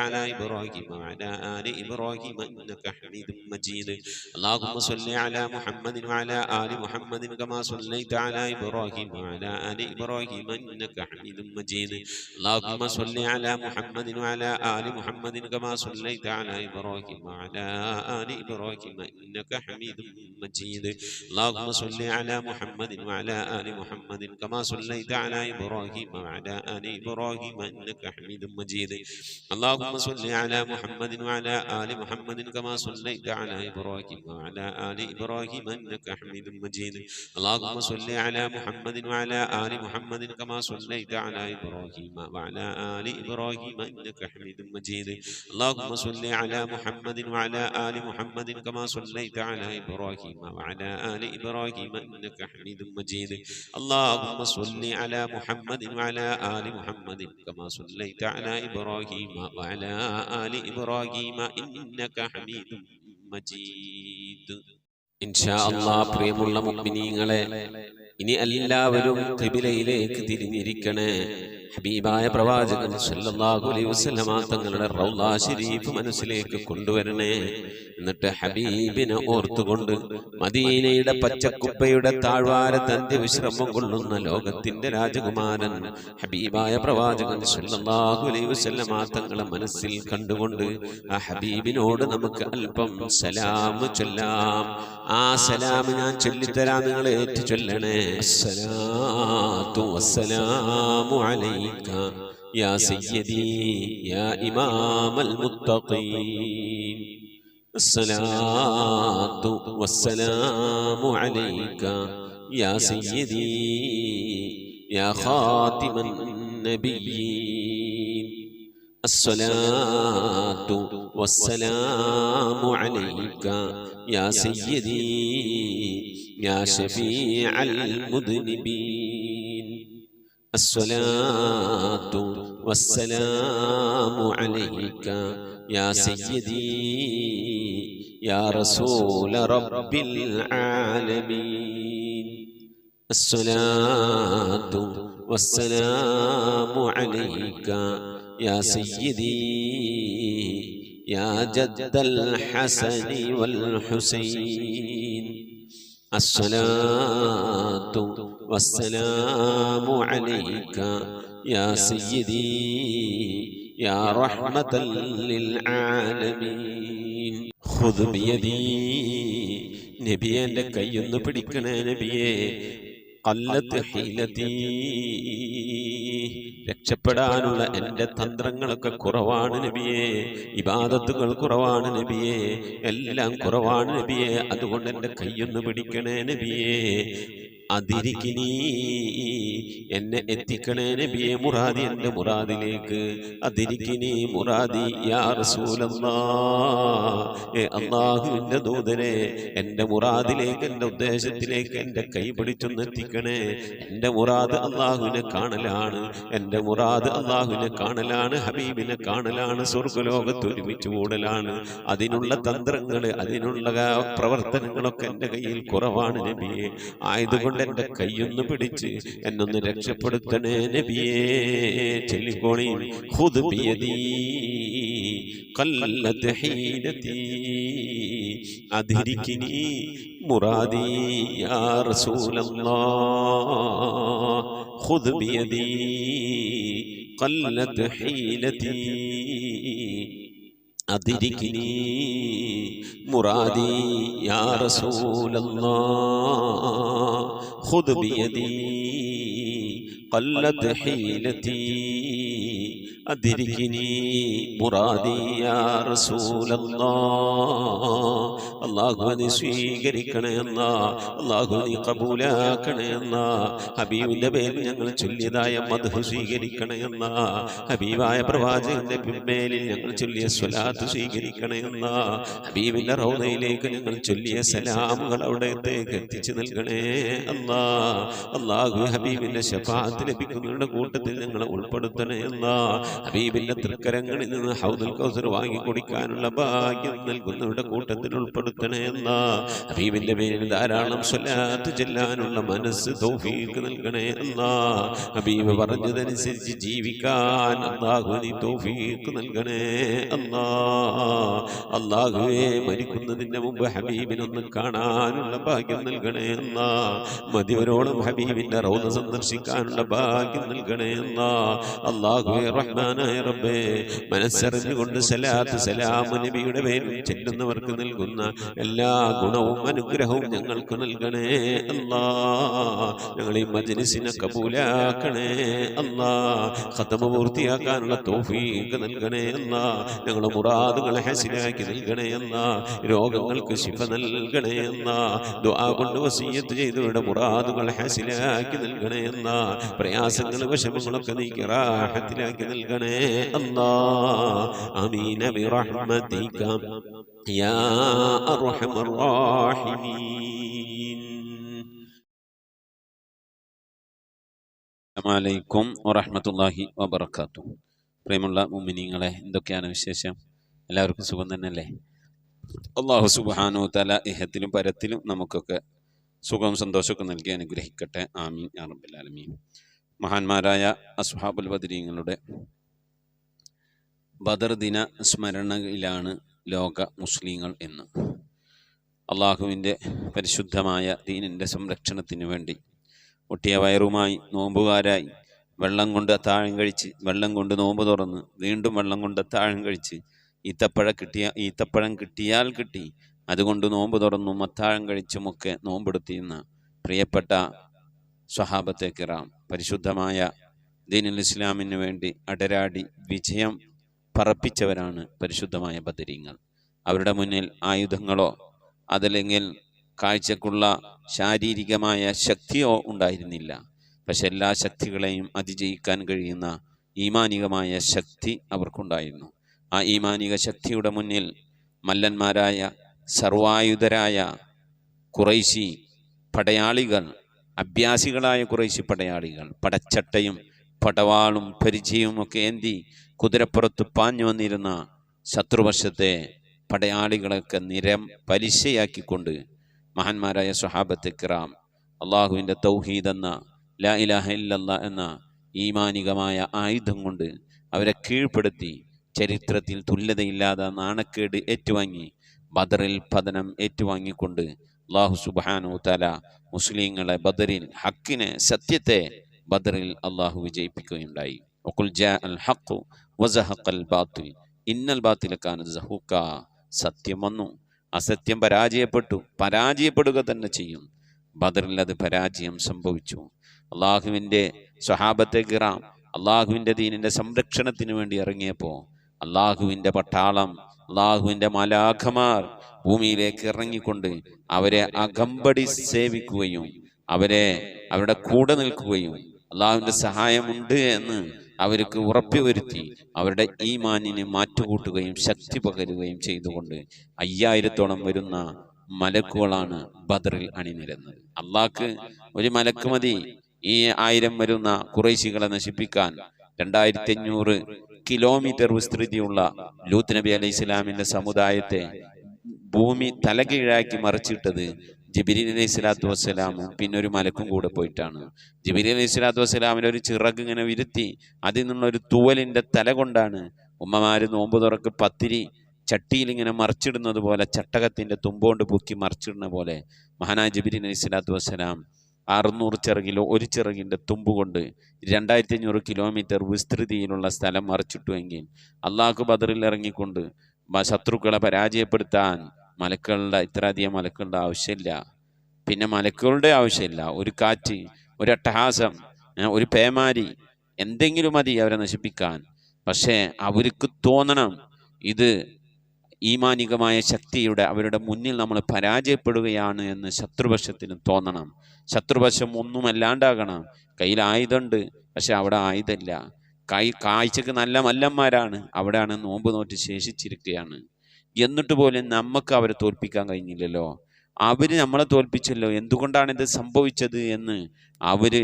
على إبراهيم وعلى آل إبراهيم إنك حميد مجيد اللهم صل على محمد وعلى آل محمد كما صليت على إبراهيم وعلى آل إبراهيم إنك حميد مجيد اللهم صل على محمد وعلى آل محمد كما صليت على إبراهيم وعلى آل إبراهيم إنك حميد مجيد اللهم صل على محمد وعلى آل محمد كما صليت على إبراهيم وعلى آل إبراهيم إنك حميد مجيد اللهم صل على محمد وعلى آل محمد كما صليت على إبراهيم وعلى آل إبراهيم إنك حميد مجيد اللهم صل على محمد وعلى آل محمد كما صليت على إبراهيم وعلى آل إبراهيم إنك حميد مجيد اللهم صل على محمد وعلى آل محمد كما صليت على إبراهيم وعلى آل إبراهيم إنك حميد مجيد اللهم صل على محمد وعلى آل محمد كما صليت على إبراهيم وعلى آل إبراهيم إنك حميد مجيد إن شاء الله പ്രിയമുള്ള മുഅ്മിനീങ്ങളെ ഇനി എല്ലാവരും ഖിബിലയിലേക്ക് തിരിഞ്ഞിരിക്കണേ ഹബീബായ പ്രവാചകൻ സല്ലല്ലാഹു അലൈഹി വസല്ലമ തങ്ങളുടെ റൗള ശരീഫ് മനസ്സിലേക്ക് കൊണ്ടുവരണേ എന്നിട്ട് ഹബീബിനെ ഓർത്തുകൊണ്ട് മദീനയുടെ പച്ചക്കുപ്പയുടെ താഴ്വാരത്ത് അന്ത്യവിശ്രമം കൊള്ളുന്ന ലോകത്തിന്റെ രാജകുമാരൻ ഹബീബായ പ്രവാചകൻ സല്ലല്ലാഹു അലൈഹി വസല്ലമ തങ്ങളെ മനസ്സിൽ കണ്ടുകൊണ്ട് ആ ഹബീബിനോട് നമുക്ക് അല്പം സലാം ചൊല്ലാം ആ സലാം ഞാൻ ചൊല്ലിത്തരാം നിങ്ങൾ ഏറ്റു ചൊല്ലണേ അസ്സലാത്തു വസ്സലാമു അലൈക യാ സയ്യിദി യാ ഇമാമൽ മുത്തഖീൻ അസ്സലാത്തു വസ്സലാമു അലൈക യാ സയ്യിദി യാ ഖാതിമൻ നബിയ്യീൻ الصلاة والسلام عليك يا سيدي يا شفيع المذنبين الصلاة والسلام عليك يا سيدي يا رسول رب العالمين الصلاة والسلام عليك يا سيدي يا جد الحسن والحسين الصلاة والسلام عليك يا سيدي يا رحمة للعالمين خذ بيدي نبيه لكي പിടിക്കണേ നബിയേ قلت حيلتي രക്ഷപ്പെടാനുള്ള എൻ്റെ തന്ത്രങ്ങളൊക്കെ കുറവാണ് നബിയേ ഇബാദത്തുകൾ കുറവാണ് നബിയേ എല്ലാം കുറവാണ് നബിയേ അതുകൊണ്ട് എൻ്റെ കൈയൊന്ന് പിടിക്കണേ നബിയേ അതിരിക്കിനി എന്നെ എത്തിക്കണേ നബിയെ മുറാദി എൻ്റെ മുറാദിലേക്ക് അതിരിക്കിനി മുറാദി യാ റസൂലല്ലാഹ് അല്ലാഹുവിൻ്റെ ദൂതനെ എൻ്റെ മുറാദിലേക്ക് എൻ്റെ ഉദ്ദേശത്തിലേക്ക് എൻ്റെ കൈ പിടിച്ചൊന്ന് എത്തിക്കണേ എൻ്റെ മുറാദ് അല്ലാഹുവിനെ കാണലാണ് എൻ്റെ മുറാദ് അല്ലാഹുവിനെ കാണലാണ് ഹബീബിനെ കാണലാണ് സ്വർഗ്ഗലോകത്ത് ഒരുമിച്ച് കൂടലാണ് അതിനുള്ള തന്ത്രങ്ങൾ അതിനുള്ള പ്രവർത്തനങ്ങളൊക്കെ എൻ്റെ കയ്യിൽ കുറവാണ് നബിയെ ആയതുകൊണ്ട് എൻ്റെ കൈയൊന്ന് പിടിച്ച് എന്നൊന്ന് രക്ഷപ്പെടുത്തണേ നബിയേ ചൊല്ലിക്കോളി ഖുദ് ബിയദി ഖല്ലത് ഹീലതി അദ്രികിനി മുറാദി യാ റസൂലല്ലാഹ് ഖുദ് ബിയദി ഖല്ലത് ഹീലതി أدركني مرادي يا رسول الله خذ بيدي قلت حيلتي أدركني مرادي يا رسول الله അള്ളാഹുവിനെ സ്വീകരിക്കണേ എന്നാ അള്ളാഹുവിനെ കബൂലാക്കണേ എന്നാ ഹബീബിന്റെ പേരിൽ ഞങ്ങൾ ചൊല്ലിയതായ മദ്ഹ് സ്വീകരിക്കണേ എന്നാ ഹബീബായ പ്രവാചകന്റെ പിൻമേലിൽ ഞങ്ങൾ ചൊല്ലിയ സ്വലാത്ത് സ്വീകരിക്കണേ എന്നാ ഹബീബിന്റെ റൗദയിലേക്ക് ഞങ്ങൾ ചൊല്ലിയ സലാമുകൾ അവിടത്തേക്ക് എത്തിച്ചു നൽകണേ അല്ലാ അള്ളാഹു ഹബീബിന്റെ ശഫാഅത്ത് ലഭിക്കുന്നവരുടെ കൂട്ടത്തിൽ ഞങ്ങളെ ഉൾപ്പെടുത്തണേ എന്നാ ഹബീബിന്റെ തൃക്കരങ്ങളിൽ നിന്ന് ഹൗദുൽ കൗസർ വാങ്ങി കുടിക്കാനുള്ള ഭാഗ്യം നൽകുന്നവരുടെ കൂട്ടത്തിൽ ഉൾപ്പെടുത്തണേ അല്ലാ. ഹബീബിന്റെ പേരിൽ ധാരാളം സ്വലാത്ത് ചെല്ലാനുള്ള മനസ്സ് തൗഫീഖ് നൽകണേ അല്ലാ. ഹബീബ് പറഞ്ഞതനുസരിച്ച് ജീവിക്കാൻ അല്ലാഹു നീ തൗഫീഖ് നൽകണേ അല്ലാ. അല്ലാഹുവേ, മരിക്കുന്നതിന്റെ മുമ്പ് ഹബീബിനൊന്ന് കാണാനുള്ള ഭാഗ്യം നൽകണേ അല്ലാ. മതിവരോളം ഹബീബിന്റെ റൗദ സന്ദർശിക്കാനുള്ള ഭാഗ്യം നൽകണേ അല്ലാ. അല്ലാഹുവേ റഹ്മാനായ റബ്ബേ, മനസ്സറിഞ്ഞുകൊണ്ട് സലാത്ത് സലാം നബിയുടെ പേരിൽ ചെല്ലുന്നവർക്ക് നൽകുന്ന എല്ലാ ഗുണവും അനുഗ്രഹവും ഞങ്ങൾക്ക് നൽകണേ അല്ലാ. ഞങ്ങൾ ഈ മജ്‌ലിസിനെ കബൂലാക്കണേ അല്ലാ. ഖതമ പൂർത്തിയാക്കാനുള്ള തൗഫീഖ് നൽകണേ അല്ലാ. ഞങ്ങളുടെ മുറാദുകളെ ഹസിലാക്കി നൽകണേ അല്ലാ. രോഗങ്ങൾക്ക് ശിഫ നൽകണേ അല്ലാ. ദുആ കൊണ്ട് വസിയ്യത്ത് ചെയ്തവരുടെ മുറാദുകൾ ഹസിലാക്കി നൽകണേ അല്ലാ. പ്രയാസങ്ങൾ വിഷമങ്ങളൊക്കെ നീക്കി റാഹത്തിലാക്കി നൽകണേ അല്ലാ. ആമീൻ ബിറഹ്മതിക യാ അർഹമർ റഹീമീൻ. അസ്സലാമു അലൈക്കും വറഹ്മത്തുള്ളാഹി വബറകാതുഹു. പ്രിയമുള്ള മുഅ്മിനീങ്ങളെ, എന്തൊക്കെയാണ് വിശേഷം? എല്ലാവർക്കും സുഖം തന്നെയല്ലേ? അല്ലാഹു സുബ്ഹാനഹു തആല ഇഹത്തിലും പരത്തിലും നമുക്കൊക്കെ സുഖവും സന്തോഷമൊക്കെ നൽകി അനുഗ്രഹിക്കട്ടെ. ആമീൻ യാ റബ്ബൽ ആലമീൻ. മഹാന്മാരായ അസ്ഹാബുൽ ബദരീങ്ങളുടെ ബദർ ദിന സ്മരണയിലാണ് ലോക മുസ്ലിങ്ങൾ എന്ന്. അള്ളാഹുവിൻ്റെ പരിശുദ്ധമായ ദീനിൻ്റെ സംരക്ഷണത്തിന് വേണ്ടി ഒട്ടിയ വയറുമായി നോമ്പുകാരായി വെള്ളം കൊണ്ട് അത്താഴം കഴിച്ച്, വെള്ളം കൊണ്ട് നോമ്പ് തുറന്ന്, വീണ്ടും വെള്ളം കൊണ്ട് അത്താഴം കഴിച്ച്, ഈത്തപ്പഴം കിട്ടിയാൽ കിട്ടി, അതുകൊണ്ട് നോമ്പ് തുറന്നും അത്താഴം കഴിച്ചുമൊക്കെ നോമ്പെടുത്തിരുന്ന പ്രിയപ്പെട്ട സ്വഹാബത്തെ കിറാം, പരിശുദ്ധമായ ദീനുൽ ഇസ്ലാമിന് വേണ്ടി അടരാടി വിജയം പറപ്പിച്ചവരാണ് പരിശുദ്ധമായ ബദരീങ്ങൾ. അവരുടെ മുന്നിൽ ആയുധങ്ങളോ അതല്ലെങ്കിൽ കാഴ്ചക്കുള്ള ശാരീരികമായ ശക്തിയോ ഉണ്ടായിരുന്നില്ല. പക്ഷെ എല്ലാ ശക്തികളെയും അതിജയിക്കാൻ കഴിയുന്ന ഈമാനികമായ ശക്തി അവർക്കുണ്ടായിരുന്നു. ആ ഈമാനിക ശക്തിയുടെ മുന്നിൽ മല്ലന്മാരായ സർവായുധരായ ഖുറൈശി പടയാളികൾ, അഭ്യാസികളായ ഖുറൈശി പടയാളികൾ പടച്ചട്ടയും പടവാളും പരിചയവും ഒക്കെ ഏന്തി കുതിരപ്പുറത്ത് പാഞ്ഞു വന്നിരുന്ന ശത്രുപക്ഷത്തെ പടയാളികളൊക്കെ പലിശയാക്കിക്കൊണ്ട് മഹാന്മാരായ സ്വഹാബത്തെ കിറാം അള്ളാഹുവിൻ്റെ തൗഹീദ് എന്ന ലാ ഇലാഹ ഇല്ലല്ലാഹ് എന്ന ഈമാനികമായ ആയുധം കൊണ്ട് അവരെ കീഴ്പ്പെടുത്തി ചരിത്രത്തിൽ തുല്യതയില്ലാതെ നാണക്കേട് ഏറ്റുവാങ്ങി ബദറിൽ പതനം ഏറ്റുവാങ്ങിക്കൊണ്ട് അള്ളാഹു സുബ്ഹാനഹു തആല മുസ്ലിങ്ങളെ ബദറിൽ ഹക്കിനെ, സത്യത്തെ ബദറിൽ അള്ളാഹു വിജയിപ്പിക്കുകയുണ്ടായി. വഖുൽ ജാഅൽ ഹഖ് വസഹഖൽ ബാത്തിൽ ഇന്നൽ ബാത്തില കാന സഹൂക. സത്യം വന്നു, അസത്യം പരാജയപ്പെടുക തന്നെ ചെയ്യും. ബദറിൽ അത് പരാജയം സംഭവിച്ചു. അള്ളാഹുവിൻ്റെ സ്വഹാബത്തെ കിറാം അള്ളാഹുവിൻ്റെ ദീനിൻ്റെ സംരക്ഷണത്തിന് വേണ്ടി ഇറങ്ങിയപ്പോൾ അള്ളാഹുവിൻ്റെ പട്ടാളം, അള്ളാഹുവിൻ്റെ മലാഖമാർ ഭൂമിയിലേക്ക് ഇറങ്ങിക്കൊണ്ട് അവരെ അകമ്പടി സേവിക്കുകയും അവരുടെ കൂടെ നിൽക്കുകയും അള്ളാഹുവിൻ്റെ സഹായമുണ്ട് എന്ന് അവർക്ക് ഉറപ്പുവരുത്തി അവരുടെ ഈമാനിനെ മാറ്റുകൂട്ടുകയും ശക്തി പകരുകയും ചെയ്തുകൊണ്ട് 5000-ഓളം വരുന്ന മലക്കുകളാണ് ബദറിൽ അണിനിരന്നത്. അള്ളാഹ്ക്ക് ഒരു മലക്ക് മതി ഈ 1000 വരുന്ന ഖുറൈശികളെ നശിപ്പിക്കാൻ. 2500 കിലോമീറ്റർ വിസ്തൃതിയുള്ള ലൂത്ത് നബി അലൈഹി സ്വലാമിന്റെ സമുദായത്തെ ഭൂമി തലകീഴാക്കി മറിച്ചിട്ടത് ജിബ്രീൽ അലൈഹി സ്വലാത്തു വസ്സലാമും പിന്നെ ഒരു മലക്കും കൂടെ പോയിട്ടാണ്. ജിബ്രീൽ അലൈഹി സ്വലാത്തു വസ്സലാമിൻ്റെ ഒരു ചിറക് ഇങ്ങനെ വിരുത്തി അതിൽ നിന്നൊരു തൂവലിൻ്റെ തല കൊണ്ടാണ് ഉമ്മമാര് നോമ്പ് തുറക്ക് പത്തിരി ചട്ടിയിൽ ഇങ്ങനെ മറിച്ചിടുന്നത് പോലെ, ചട്ടകത്തിൻ്റെ തുമ്പോണ്ട് പൊക്കി മറിച്ചിടുന്ന പോലെ മഹാനായ ജിബ്രീൽ അലൈഹി സ്വലാത്തു വസ്സലാം 600 ചിറകിലോ ഒരു ചിറകിൻ്റെ തുമ്പുകൊണ്ട് 2500 കിലോമീറ്റർ വിസ്തൃതിയിലുള്ള സ്ഥലം മറിച്ചിട്ടുവെങ്കിൽ അള്ളാഹു ബദറിൽ ഇറങ്ങിക്കൊണ്ട് ശത്രുക്കളെ പരാജയപ്പെടുത്താൻ ഇത്രയധികം മലക്കുകളുടെ ആവശ്യമില്ല. പിന്നെ മലക്കുകളുടെ ആവശ്യമില്ല. ഒരു കാറ്റ്, ഒരു അട്ടഹാസം, ഒരു പേമാരി, എന്തെങ്കിലും മതി അവരെ നശിപ്പിക്കാൻ. പക്ഷേ അവർക്ക് തോന്നണം ഇത് ഈമാനികമായ ശക്തിയുടെ അവരുടെ മുന്നിൽ നമ്മൾ പരാജയപ്പെടുകയാണ് എന്ന് ശത്രുപക്ഷത്തിന് തോന്നണം. ശത്രുപക്ഷം ഒന്നുമല്ലാണ്ടാകണം. കയ്യിൽ ആയുധമുണ്ട്, പക്ഷെ അവിടെ ആയുധമില്ല. കാഴ്ചക്ക് നല്ല മല്ലന്മാരാണ്, അവിടെയാണ് നോമ്പ് നോറ്റ് ശേഷിച്ചിരിക്കുകയാണ്. എന്നിട്ട് പോലും നമുക്ക് അവരെ തോൽപ്പിക്കാൻ കഴിഞ്ഞില്ലല്ലോ. അവർ നമ്മളെ തോൽപ്പിച്ചല്ലോ, എന്തുകൊണ്ടാണ് ഇത് സംഭവിച്ചത് എന്ന് അവർ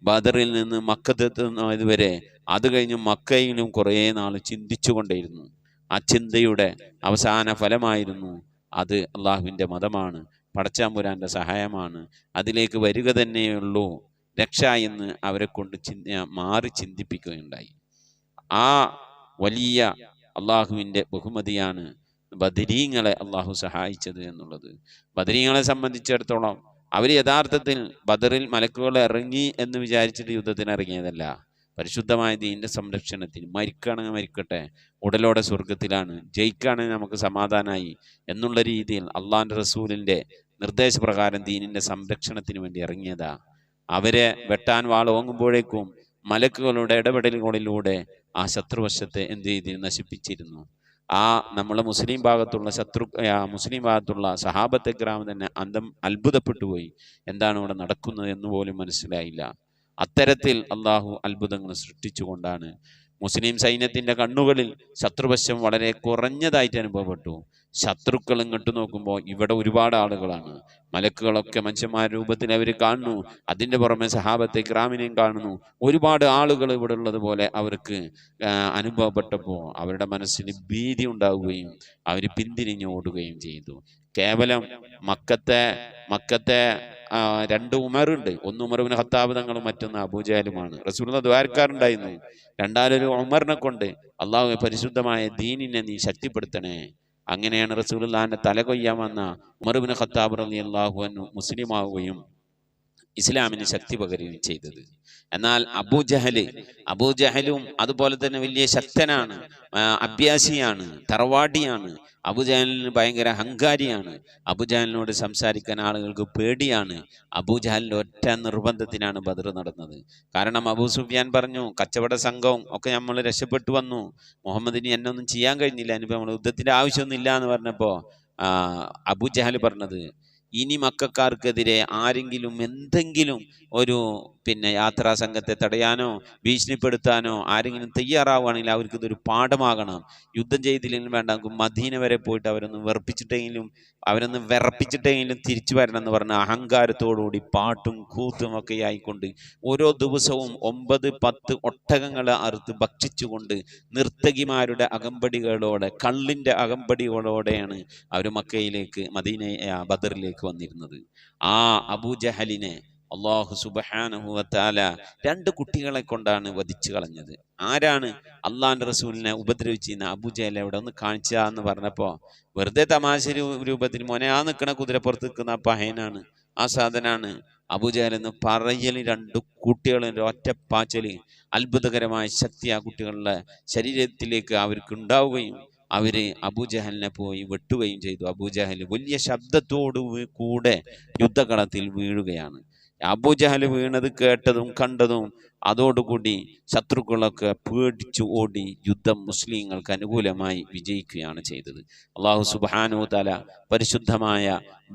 ബദറിൽ നിന്ന് മക്കത്തെത്തുന്നത് വരെ, അത് കഴിഞ്ഞ് മക്കയിലും കുറേ നാൾ ചിന്തിച്ചു കൊണ്ടേയിരുന്നു. ആ ചിന്തയുടെ അവസാന ഫലമായിരുന്നു അത് അള്ളാഹുവിൻ്റെ മതമാണ്, പടച്ചാമ്പുരാൻ്റെ സഹായമാണ്, അതിലേക്ക് വരിക തന്നെയുള്ളൂ രക്ഷ എന്ന് അവരെ കൊണ്ട് മാറി ചിന്തിപ്പിക്കുകയുണ്ടായി. ആ വലിയ അള്ളാഹുവിൻ്റെ ബഹുമതിയാണ് ബദരീങ്ങളെ അള്ളാഹു സഹായിച്ചത് എന്നുള്ളത്. ബദരീങ്ങളെ സംബന്ധിച്ചിടത്തോളം അവർ യഥാർത്ഥത്തിൽ ബദറിൽ മലക്കുകൾ ഇറങ്ങി എന്ന് വിചാരിച്ചിട്ട് യുദ്ധത്തിന് ഇറങ്ങിയതല്ല. പരിശുദ്ധമായ ദീനിൻ്റെ സംരക്ഷണത്തിന്, മരിക്കുകയാണെങ്കിൽ മരിക്കട്ടെ, ഉടലോടെ സ്വർഗത്തിലാണ്, ജയിക്കുകയാണെങ്കിൽ നമുക്ക് സമാധാനമായി എന്നുള്ള രീതിയിൽ അള്ളാഹിൻ്റെ റസൂലിൻ്റെ നിർദ്ദേശപ്രകാരം ദീനിൻ്റെ സംരക്ഷണത്തിന് വേണ്ടി ഇറങ്ങിയതാ. അവരെ വെട്ടാൻ വാൾ ഓങ്ങുമ്പോഴേക്കും മലക്കുകളുടെ ഇടപെടലുകളിലൂടെ ആ ശത്രുവശത്തെ എന്ത് ചെയ്ത് നശിപ്പിച്ചിരുന്നു. ആ നമ്മളെ മുസ്ലിം ഭാഗത്തുള്ള സഹാബത്തെ ഗ്രാമം തന്നെ അത്ഭുതപ്പെട്ടു പോയി, എന്താണ് ഇവിടെ നടക്കുന്നത് എന്ന് പോലും മനസ്സിലായില്ല. അത്തരത്തിൽ അള്ളാഹു അത്ഭുതങ്ങൾ സൃഷ്ടിച്ചുകൊണ്ടാണ് മുസ്ലിം സൈന്യത്തിൻ്റെ കണ്ണുകളിൽ ശത്രുവശം വളരെ കുറഞ്ഞതായിട്ട് അനുഭവപ്പെട്ടു. ശത്രുക്കൾ ഇങ്ങോട്ട് നോക്കുമ്പോൾ ഇവിടെ ഒരുപാട് ആളുകളാണ്, മലക്കുകളൊക്കെ മനുഷ്യന്മാരുടെ രൂപത്തിൽ അവർ കാണുന്നു, അതിൻ്റെ പുറമെ സഹാബത്തെ ഗ്രാമിനെയും കാണുന്നു, ഒരുപാട് ആളുകൾ ഇവിടെ ഉള്ളതുപോലെ അവർക്ക് അനുഭവപ്പെട്ടപ്പോൾ അവരുടെ മനസ്സിൽ ഭീതി ഉണ്ടാവുകയും അവർ പിന്തിരിഞ്ഞ് ഓടുകയും ചെയ്തു. കേവലം മക്കത്തെ രണ്ട് ഉമറുണ്ട്, ഒന്ന് ഉമർ ഇബ്നു ഖത്താബ് തങ്ങളും മറ്റൊന്ന് അബൂജഹലുമാണ്. റസൂലുള്ളാഹി ദ്വാരക്കാരുണ്ടായിരുന്നു, രണ്ടാലൊരു ഉമറിനെ കൊണ്ട് അള്ളാഹു പരിശുദ്ധമായ ദീനിനെ നീ ശക്തിപ്പെടുത്തണേ. അങ്ങനെയാണ് റസൂലുള്ളാഹിന്റെ തല കൊയ്യാൻ വന്ന ഉമർ ഇബ്നു ഖത്താബ് റളിയല്ലാഹു അൻഹു മുസ്ലിമാവുകയും ഇസ്ലാമിന് ശക്തി പകരുകയും ചെയ്തത്. എന്നാൽ അബൂജഹലും അതുപോലെ തന്നെ വലിയ ശക്തനാണ്, അഭ്യാസിയാണ്, തറവാടിയാണ്. അബൂജഹലിന് ഭയങ്കര അഹങ്കാരിയാണ്. അബൂജഹലിനോട് സംസാരിക്കാൻ ആളുകൾക്ക് പേടിയാണ്. അബൂജഹലിൻ്റെ ഒറ്റ നിർബന്ധത്തിനാണ് ബദർ നടന്നത്. കാരണം അബൂ സുഫിയാൻ പറഞ്ഞു, കച്ചവട സംഘവും ഒക്കെ നമ്മൾ രക്ഷപ്പെട്ടു വന്നു, മുഹമ്മദിന് എന്നെ ഒന്നും ചെയ്യാൻ കഴിഞ്ഞില്ല, ഇനിയിപ്പോൾ നമ്മൾ യുദ്ധത്തിൻ്റെ ആവശ്യമൊന്നും ഇല്ല എന്ന് പറഞ്ഞപ്പോൾ അബൂജഹൽ പറഞ്ഞത്, ഇനി മക്കൾക്കാർക്കെതിരെ ആരെങ്കിലും എന്തെങ്കിലും ഒരു യാത്രാ സംഘത്തെ തടയാനോ ഭീഷണിപ്പെടുത്താനോ ആരെങ്കിലും തയ്യാറാവുകയാണെങ്കിൽ അവർക്ക് ഇതൊരു പാഠമാകണം. യുദ്ധം ചെയ്തില്ലെങ്കിലും വേണ്ട, മദീന വരെ പോയിട്ട് അവരൊന്ന് വിറപ്പിച്ചിട്ടെങ്കിലും തിരിച്ചു വരണം എന്ന് പറഞ്ഞ അഹങ്കാരത്തോടുകൂടി പാട്ടും കൂത്തും ഒക്കെ ആയിക്കൊണ്ട് ഓരോ ദിവസവും 9-10 ഒട്ടകങ്ങളെ അറുത്ത് ഭക്ഷിച്ചുകൊണ്ട് നർത്തകിമാരുടെ അകമ്പടികളോടെ, കള്ളിൻ്റെ അകമ്പടികളോടെയാണ് അവർ മക്കയിലേക്ക്, ബദറിലേക്ക് വന്നിരുന്നത്. ആ അബൂജഹലിനെ അല്ലാഹു സുബ്ഹാനഹു വ തആല 2 കുട്ടികളെ കൊണ്ടാണ് വധിച്ചു കളഞ്ഞത്. ആരാണ്? അള്ളാഹിന്റെ റസൂലിനെ ഉപദ്രവിച്ചിരുന്ന അബൂജഹൽ എവിടെ ഒന്ന് കാണിച്ചാ എന്ന് പറഞ്ഞപ്പോൾ വെറുതെ തമാശ രൂപത്തിൽ, മോനെ ആ നിൽക്കണ കുതിരപ്പുറത്ത് നിൽക്കുന്ന പഹയനാണ്, ആ സാധനാണ് അബൂജഹൽ എന്ന് പറയൽ 2 കുട്ടികളുടെ ഒറ്റപ്പാച്ചല് അത്ഭുതകരമായ ശക്തി ആ കുട്ടികളുടെ ശരീരത്തിലേക്ക് അവർക്ക് ഉണ്ടാവുകയും അവര് അബൂജഹലിനെ പോയി വെട്ടുകയും ചെയ്തു. അബൂജഹൽ വലിയ ശബ്ദത്തോടു കൂടെ യുദ്ധകളത്തിൽ വീഴുകയാണ്. അബൂജഹൽ വീണത് കേട്ടതും കണ്ടതും അതോടുകൂടി ശത്രുക്കളൊക്കെ പേടിച്ചു ഓടി യുദ്ധം മുസ്ലിങ്ങൾക്ക് അനുകൂലമായി വിജയിക്കുകയാണ് ചെയ്തത്. അല്ലാഹു സുബ്ഹാനഹു വ തആല പരിശുദ്ധമായ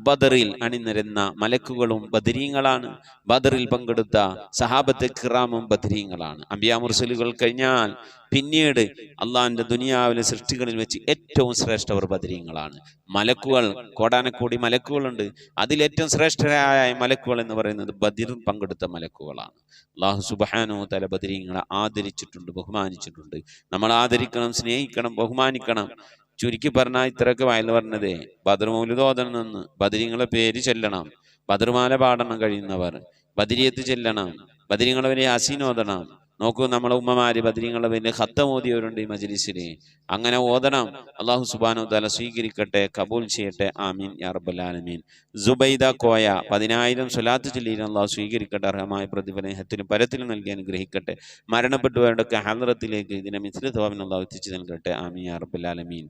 ബദറിൽ അണിനിരന്ന മലക്കുകളും ബദരീങ്ങളാണ്. ബദറിൽ പങ്കെടുത്ത സഹാബത്തെ കിറാമും ബദരീങ്ങളാണ്. അംബിയാ മുർസലുകൾ കഴിഞ്ഞാൽ പിന്നീട് അള്ളാഹിന്റെ ദുനിയാവിലെ സൃഷ്ടികളിൽ വെച്ച് ഏറ്റവും ശ്രേഷ്ഠവർ ബദരീങ്ങളാണ്. മലക്കുകൾ, കോടാനക്കോടി മലക്കുകളുണ്ട്, അതിലേറ്റവും ശ്രേഷ്ഠരായ മലക്കുകൾ എന്ന് പറയുന്നത് ബദറിൽ പങ്കെടുത്ത മലക്കുകളാണ്. അല്ലാഹു സുബ്ഹാനഹു വ തആല ബദരീങ്ങളെ ആദരിച്ചിട്ടുണ്ട്, ബഹുമാനിച്ചിട്ടുണ്ട്. നമ്മൾ ആദരിക്കണം, സ്നേഹിക്കണം, ബഹുമാനിക്കണം. ചുരുക്കി പറഞ്ഞാൽ ഇത്രയൊക്കെ വയൽ പറഞ്ഞതേ, ബദർ മൗലിദ് ഓതണം, ബദരീങ്ങളെ പേര് ചൊല്ലണം, ബദർമാല പാടണം, കഴിയുന്നവർ ബദരിയത്ത് ചെല്ലണം, ബദരീങ്ങളെ വലിയ യാസീൻ ഓതണം. നോക്കൂ, നമ്മളെ ഉമ്മമാര് ബദരീങ്ങളെ വലിയ ഖത്തം ഓതിയവരുണ്ട് ഈ മജ്ലിസിൽ. അങ്ങനെ ഓതണം. അല്ലാഹു സുബ്ഹാനഹു വ തആല സ്വീകരിക്കട്ടെ, കബൂൽ ചെയ്യട്ടെ. ആമീൻ യാ റബ്ബൽ ആലമീൻ. സുബൈദ കോയ 10,000 സ്വലാത്ത് ചൊല്ലിയിട്ട് അല്ലാഹു സ്വീകരിക്കട്ടെ, അർഹമായ പ്രതിഫലം ഹത്തിലും പരത്തിലും നൽകി അനുഗ്രഹിക്കട്ടെ. മരണപ്പെട്ടവരുടെയൊക്കെ ഹദ്റത്തിലേക്ക് ഇതിനെ മിസ്ല തവാബിന് അല്ലാഹു എത്തിച്ചു നൽകട്ടെ. ആമീൻ യാ റബ്ബൽ ആലമീൻ.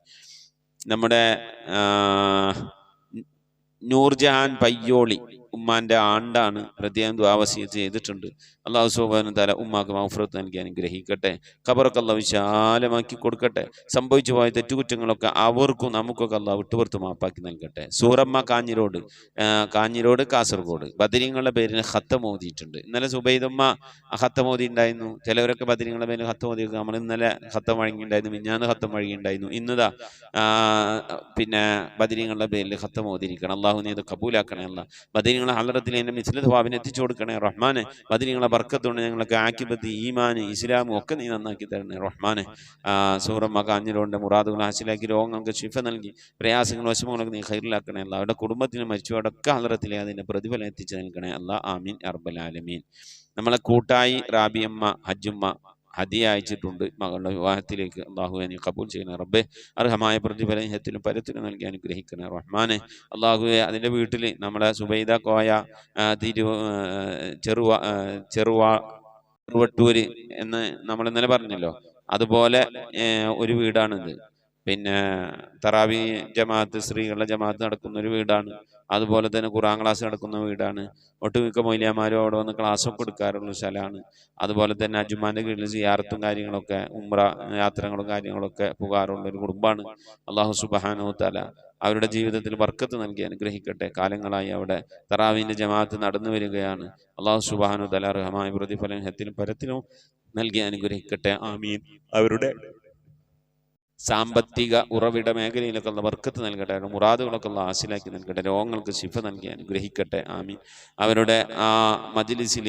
നമ്മുടെ നൂർജഹാൻ പയ്യോളി ഉമ്മാൻ്റെ ആണ്ടാണ്, പ്രത്യേകം ദുആവസിയത്ത് ചെയ്തിട്ടുണ്ട്. അള്ളാഹു സുബ്ഹാനഹു വ തആല ഉമ്മാക്ക് മഗ്ഫിറത്ത് നൽകി അനുഗ്രഹിക്കട്ടെ. ഖബറൊക്കെ അള്ളാഹു വിശാലമാക്കി കൊടുക്കട്ടെ. സംഭവിച്ചു പോയ തെറ്റുകുറ്റങ്ങളൊക്കെ അവർക്കും നമുക്കൊക്കെ അള്ളാഹു വിട്ടുപുറത്ത് മാപ്പാക്കി നൽകട്ടെ. സൂറമ്മ കാഞ്ഞിരോട് കാസർഗോഡ് ബദരീങ്ങളുടെ പേരിൽ ഖത്തം ഓതിയിട്ടുണ്ട്. ഇന്നലെ സുബൈദമ്മ ഖത്തം ഓതി ഉണ്ടായിരുന്നു. ചിലവരൊക്കെ ബദരീങ്ങളുടെ പേരിൽ ഖത്തം ഓതി. നമ്മൾ ഇന്നലെ ഖത്തം വഴങ്ങിയിട്ടുണ്ടായിരുന്നു, മിഞ്ഞാന്ന് ഖത്തം വഴങ്ങിയിട്ടുണ്ടായിരുന്നു. ഇന്നതാ പിന്നെ ബദരീങ്ങളുടെ പേരിൽ ഖത്തം ഓതിയിരിക്കണം. അള്ളാഹു നീ ഇത് കബൂലാക്കണേ. അല്ല ബദരീങ്ങളെ ഹളറത്തിൽ എൻ്റെ മിസ്ലത്ത് ഭാവിനെ എത്തിച്ചു കൊടുക്കണേ റഹ്മാനെ. ബദരീങ്ങളെ ബർക്കത്തുകൊണ്ട് ഞങ്ങൾക്ക് ആക്കിബത്ത് ഈമാന് ഇസ്ലാമും ഒക്കെ നീ നന്നാക്കി തരണേ റഹ്മാനെ. സൂറമ്മ കാഞ്ഞിരോണ്ട് മുറാദുകൾ ഹാസിലാക്കി രോഗങ്ങൾക്ക് ശിഫ നൽകി പ്രയാസങ്ങൾ വശങ്ങളൊക്കെ നീ ഖൈറിലാക്കണേ. അല്ല അവരുടെ കുടുംബത്തിന് മരിച്ചവരൊക്കെ ഹളറത്തിലെ അതിൻ്റെ പ്രതിഫലം എത്തിച്ചു നൽകണേ. അല്ല ആമീൻ അർബൽ ആലമീൻ. നമ്മളെ കൂട്ടായി റാബിയമ്മ ഹജ്ജുമ്മ ഹദിയ അയച്ചിട്ടുണ്ട് മകളുടെ വിവാഹത്തിലേക്ക്. അള്ളാഹു നീ കബൂൽ ചെയ്യണേ റബ്ബെ. അർഹമായ പ്രതിഫലത്തിലും പരത്തിലും നൽകി അനുഗ്രഹിക്കണേ റഹ്മാനെ. അള്ളാഹുവെ അതിൻ്റെ വീട്ടിൽ നമ്മുടെ സുബൈദ കോയ ചെറുവട്ടൂര് എന്ന് നമ്മൾ ഇന്നലെ പറഞ്ഞല്ലോ, അതുപോലെ ഒരു വീടാണിത്. പിന്നെ തറാവി ജമാഅത്ത്, സ്ത്രീകളുടെ ജമാഅത്ത് നടക്കുന്ന ഒരു വീടാണ്. അതുപോലെ തന്നെ ഖുർആൻ ക്ലാസ് നടക്കുന്ന വീടാണ്. ഒട്ടുമിക്ക മൗലിയമാരും അവിടെ വന്ന് ക്ലാസ്സൊക്കെ എടുക്കാറുള്ള സ്ഥലമാണ്. അതുപോലെ തന്നെ അജുമാൻ്റെ കീഴിൽ സിയാറത്തും കാര്യങ്ങളൊക്കെ ഉംറ യാത്രകളും കാര്യങ്ങളൊക്കെ പോകാറുള്ള ഒരു കുടുംബമാണ്. അള്ളാഹു സുബ്ഹാനഹു വ തആല അവരുടെ ജീവിതത്തിൽ ബർക്കത്ത് നൽകി അനുഗ്രഹിക്കട്ടെ. കാലങ്ങളായി അവിടെ തറാവീൻ്റെ ജമാഅത്ത് നടന്നു വരികയാണ്. അള്ളാഹു സുബ്ഹാനഹു വ തആല അർഹമായ പ്രതിഫലം ഹത്തിലും പരത്തിലും നൽകി അനുഗ്രഹിക്കട്ടെ. ആമീൻ. അവരുടെ സാമ്പത്തിക ഉറവിട മേഖലയിലൊക്കെ ഉള്ള ബർക്കത്ത് നൽകട്ടെ. മുറാദുകളൊക്കെ ഉള്ള ഹാസിലാക്കി നൽകട്ടെ. രോഗങ്ങൾക്ക് ശിഫ നൽകി അനുഗ്രഹിക്കട്ടെ. ആമീൻ. അവരുടെ ആ മജ്ലിസിൽ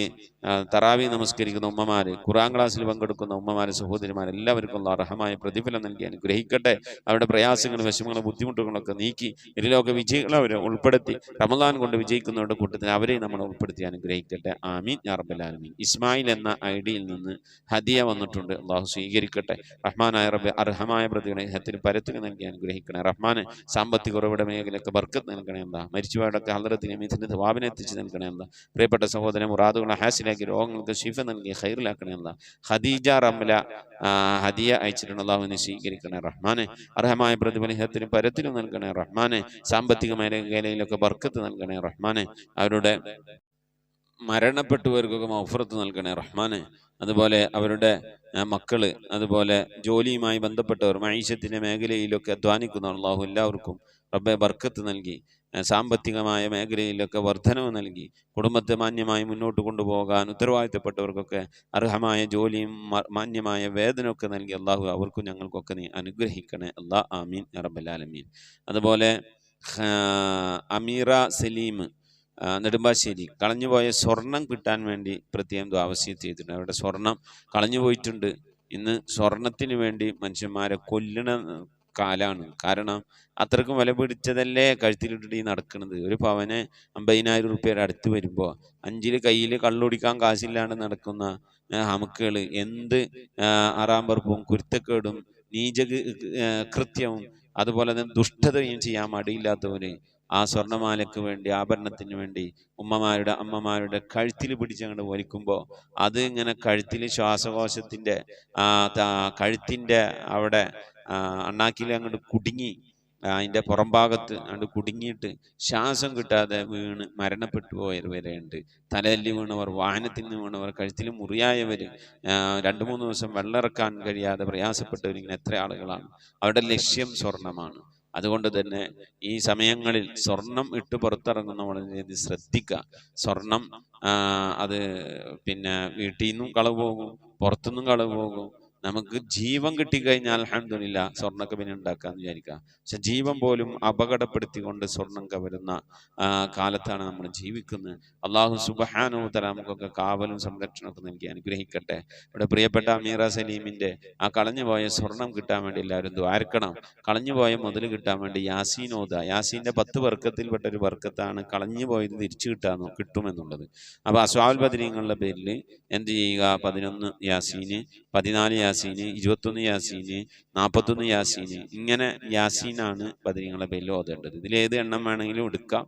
തറാവി നമസ്കരിക്കുന്ന ഉമ്മമാര്, ഖുർആൻ ക്ലാസ്സിൽ പങ്കെടുക്കുന്ന ഉമ്മമാര്, സഹോദരിമാർ എല്ലാവർക്കും ഉള്ള അർഹമായ പ്രതിഫലം നൽകി അനുഗ്രഹിക്കട്ടെ. അവരുടെ പ്രയാസങ്ങളും വിഷമങ്ങളും ബുദ്ധിമുട്ടുകളൊക്കെ നീക്കി ഇതിലൊക്കെ വിജയികളെ അവരെ ഉൾപ്പെടുത്തി റമദാൻ കൊണ്ട് വിജയിക്കുന്നവരുടെ കൂട്ടത്തിൽ അവരെയും നമ്മൾ ഉൾപ്പെടുത്തി അനുഗ്രഹിക്കട്ടെ. ആമീൻ യാ റബ്ബൽ ആലമീൻ. ഇസ്മായിൽ എന്ന ഐഡിയിൽ നിന്ന് ഹദിയ വന്നിട്ടുണ്ട്. അള്ളാഹു സ്വീകരിക്കട്ടെ. റഹ്മാനായ റബ്ബെ അർഹമായ ഹത്തിന് പരത്തിന് നൽകി അനുഗ്രഹിക്കണേ റഹ്മാനെ. സാമ്പത്തിക ഉറവിട മേഖലയൊക്കെ ബർക്കത്ത് നൽകണേ. എന്താ മരിച്ചുപോയടൊക്കെ ഹളറത്തിനെ മിഥിന്റെ ധവാബിനെ എത്തിച്ച് നൽകണേ. എന്താ പ്രിയപ്പെട്ട സഹോദരൻ മുറാദുകളെ ഹാസിലാക്കി രോഗങ്ങൾക്ക് ശിഫ നൽകി ഖൈറിലാക്കണേ. എന്താ ഖദീജ റംല ഹദിയ അയച്ചിട്ടുണ്ട്. അള്ളാഹുവിനെ സ്വീകരിക്കണേ റഹ്മാനെ. അർഹമായ പ്രതിഫലത്തിന് പരത്തിനും നൽകണേ റഹ്മാനെ. സാമ്പത്തിക മേഖലയിലൊക്കെ ബർക്കത്ത് നൽകണേ റഹ്മാനെ. അവരുടെ മരണപ്പെട്ടവർക്കൊക്കെ മഗ്ഫിറത്ത് നൽകണേ റഹ്മാനെ. അതുപോലെ അവരുടെ മക്കള്, അതുപോലെ ജോലിയുമായി ബന്ധപ്പെട്ടവർ, മഈശത്തിന്റെ മേഖലയിലൊക്കെ അധ്വാനിക്കുന്ന അല്ലാഹു എല്ലാവർക്കും റബ്ബെ ബർക്കത്ത് നൽകി സാമ്പത്തികമായ മേഖലയിലൊക്കെ വർധനവ് നൽകി കുടുംബത്തെ മാന്യമായി മുന്നോട്ട് കൊണ്ടുപോകാൻ ഉത്തരവാദിത്തപ്പെട്ടവർക്കൊക്കെ അർഹമായ ജോലിയും മാന്യമായ വേതനമൊക്കെ നൽകി അള്ളാഹു അവർക്കും ഞങ്ങൾക്കൊക്കെ നീ അനുഗ്രഹിക്കണേ. അല്ലാ ആമീൻ യാ റബ്ബൽ ആലമീൻ. അതുപോലെ അമീറ സലീം നെടുമ്പാശ്ശേരി കളഞ്ഞുപോയ സ്വർണം കിട്ടാൻ വേണ്ടി പ്രത്യേകം ദുആവസിയത്ത് ചെയ്തിട്ടുണ്ട്. അവരുടെ സ്വർണം കളഞ്ഞു പോയിട്ടുണ്ട്. ഇന്ന് സ്വർണത്തിന് വേണ്ടി മനുഷ്യന്മാരെ കൊല്ലണ കാലാണ്. കാരണം അത്രക്കും വില പിടിച്ചതല്ലേ കഴുത്തിലിട്ടിട്ട് ഈ നടക്കുന്നത്. ഒരു പവന് 50,000 റുപ്യയുടെ അടുത്ത് വരുമ്പോൾ 5 കയ്യിൽ കള്ളുടിക്കാൻ കാശില്ലാണ്ട് നടക്കുന്ന ഹമുക്കുകൾ എന്ത് ആറാമ്പർപ്പും കുരുത്തക്കേടും നീച കൃത്യവും അതുപോലെ തന്നെ ദുഷ്ടതയും ചെയ്യാൻ മടിയില്ലാത്തവര് ആ സ്വർണ്ണമാലയ്ക്ക് വേണ്ടി, ആഭരണത്തിന് വേണ്ടി ഉമ്മമാരുടെ അമ്മമാരുടെ കഴുത്തിൽ പിടിച്ചങ്ങോട്ട് വലിക്കുമ്പോൾ അത് ഇങ്ങനെ കഴുത്തിൽ ശ്വാസകോശത്തിൻ്റെ കഴുത്തിൻ്റെ അവിടെ അണ്ണാക്കിൽ അങ്ങോട്ട് കുടുങ്ങി, അതിൻ്റെ പുറംഭാഗത്ത് അങ്ങോട്ട് കുടുങ്ങിയിട്ട് ശ്വാസം കിട്ടാതെ വീണ് മരണപ്പെട്ടു പോയവർ വരെയുണ്ട്. തലതല്ലി വീണവർ, വാഹനത്തിൽ നിന്ന് വീണവർ, കഴുത്തിൽ മുറിയായവർ, 2-3 ദിവസം വെള്ളമിറക്കാൻ കഴിയാതെ പ്രയാസപ്പെട്ടവർ, ഇങ്ങനെ എത്ര ആളുകളാണ്. അവരുടെ ലക്ഷ്യം സ്വർണമാണ്. അതുകൊണ്ട് തന്നെ ഈ സമയങ്ങളിൽ സ്വർണം ഇട്ട് പുറത്തിറങ്ങുന്ന വളരെ ശ്രദ്ധിക്കുക. സ്വർണം അത് പിന്നെ വീട്ടിൽ നിന്നും കളവ് പോകും, പുറത്തുനിന്നും കളവ് പോകും. നമുക്ക് ജീവൻ കിട്ടിക്കഴിഞ്ഞാൽ അൽഹംദുലില്ലാ സ്വർണ്ണമൊക്കെ പിന്നെ ഉണ്ടാക്കാന്ന് വിചാരിക്കാം. പക്ഷെ ജീവൻ പോലും അപകടപ്പെടുത്തിക്കൊണ്ട് സ്വർണം കവരുന്ന കാലത്താണ് നമ്മൾ ജീവിക്കുന്നത്. അള്ളാഹു സുബ്ഹാനഹു വ തആല നമുക്കൊക്കെ കാവലും സംരക്ഷണമൊക്കെ നൽകി അനുഗ്രഹിക്കട്ടെ. ഇവിടെ പ്രിയപ്പെട്ട അമീറ സലീമിന്റെ ആ കളഞ്ഞുപോയ സ്വർണം കിട്ടാൻ വേണ്ടി എല്ലാവരും ദ്വാരക്കണം. കളഞ്ഞുപോയ മുതൽ കിട്ടാൻ വേണ്ടി യാസീൻ ഓതുക. യാസീന്റെ 10 വർക്കത്തിൽപ്പെട്ട ഒരു വർക്കത്താണ് കളഞ്ഞുപോയത് തിരിച്ചു കിട്ടുമെന്നുള്ളത്. അപ്പൊ അസ്വാൽ ബദരീങ്ങളുടെ പേരിൽ എന്ത് ചെയ്യുക? 11 യാസീന്, 14 യാസീന്, 21 യാസീന്, 41 യാസീന്, ഇങ്ങനെ യാസീനാണ് ബദരീങ്ങളുടെ പേരിൽ ഓതേണ്ടത്. ഇതിലേത് എണ്ണം വേണമെങ്കിലും എടുക്കാം.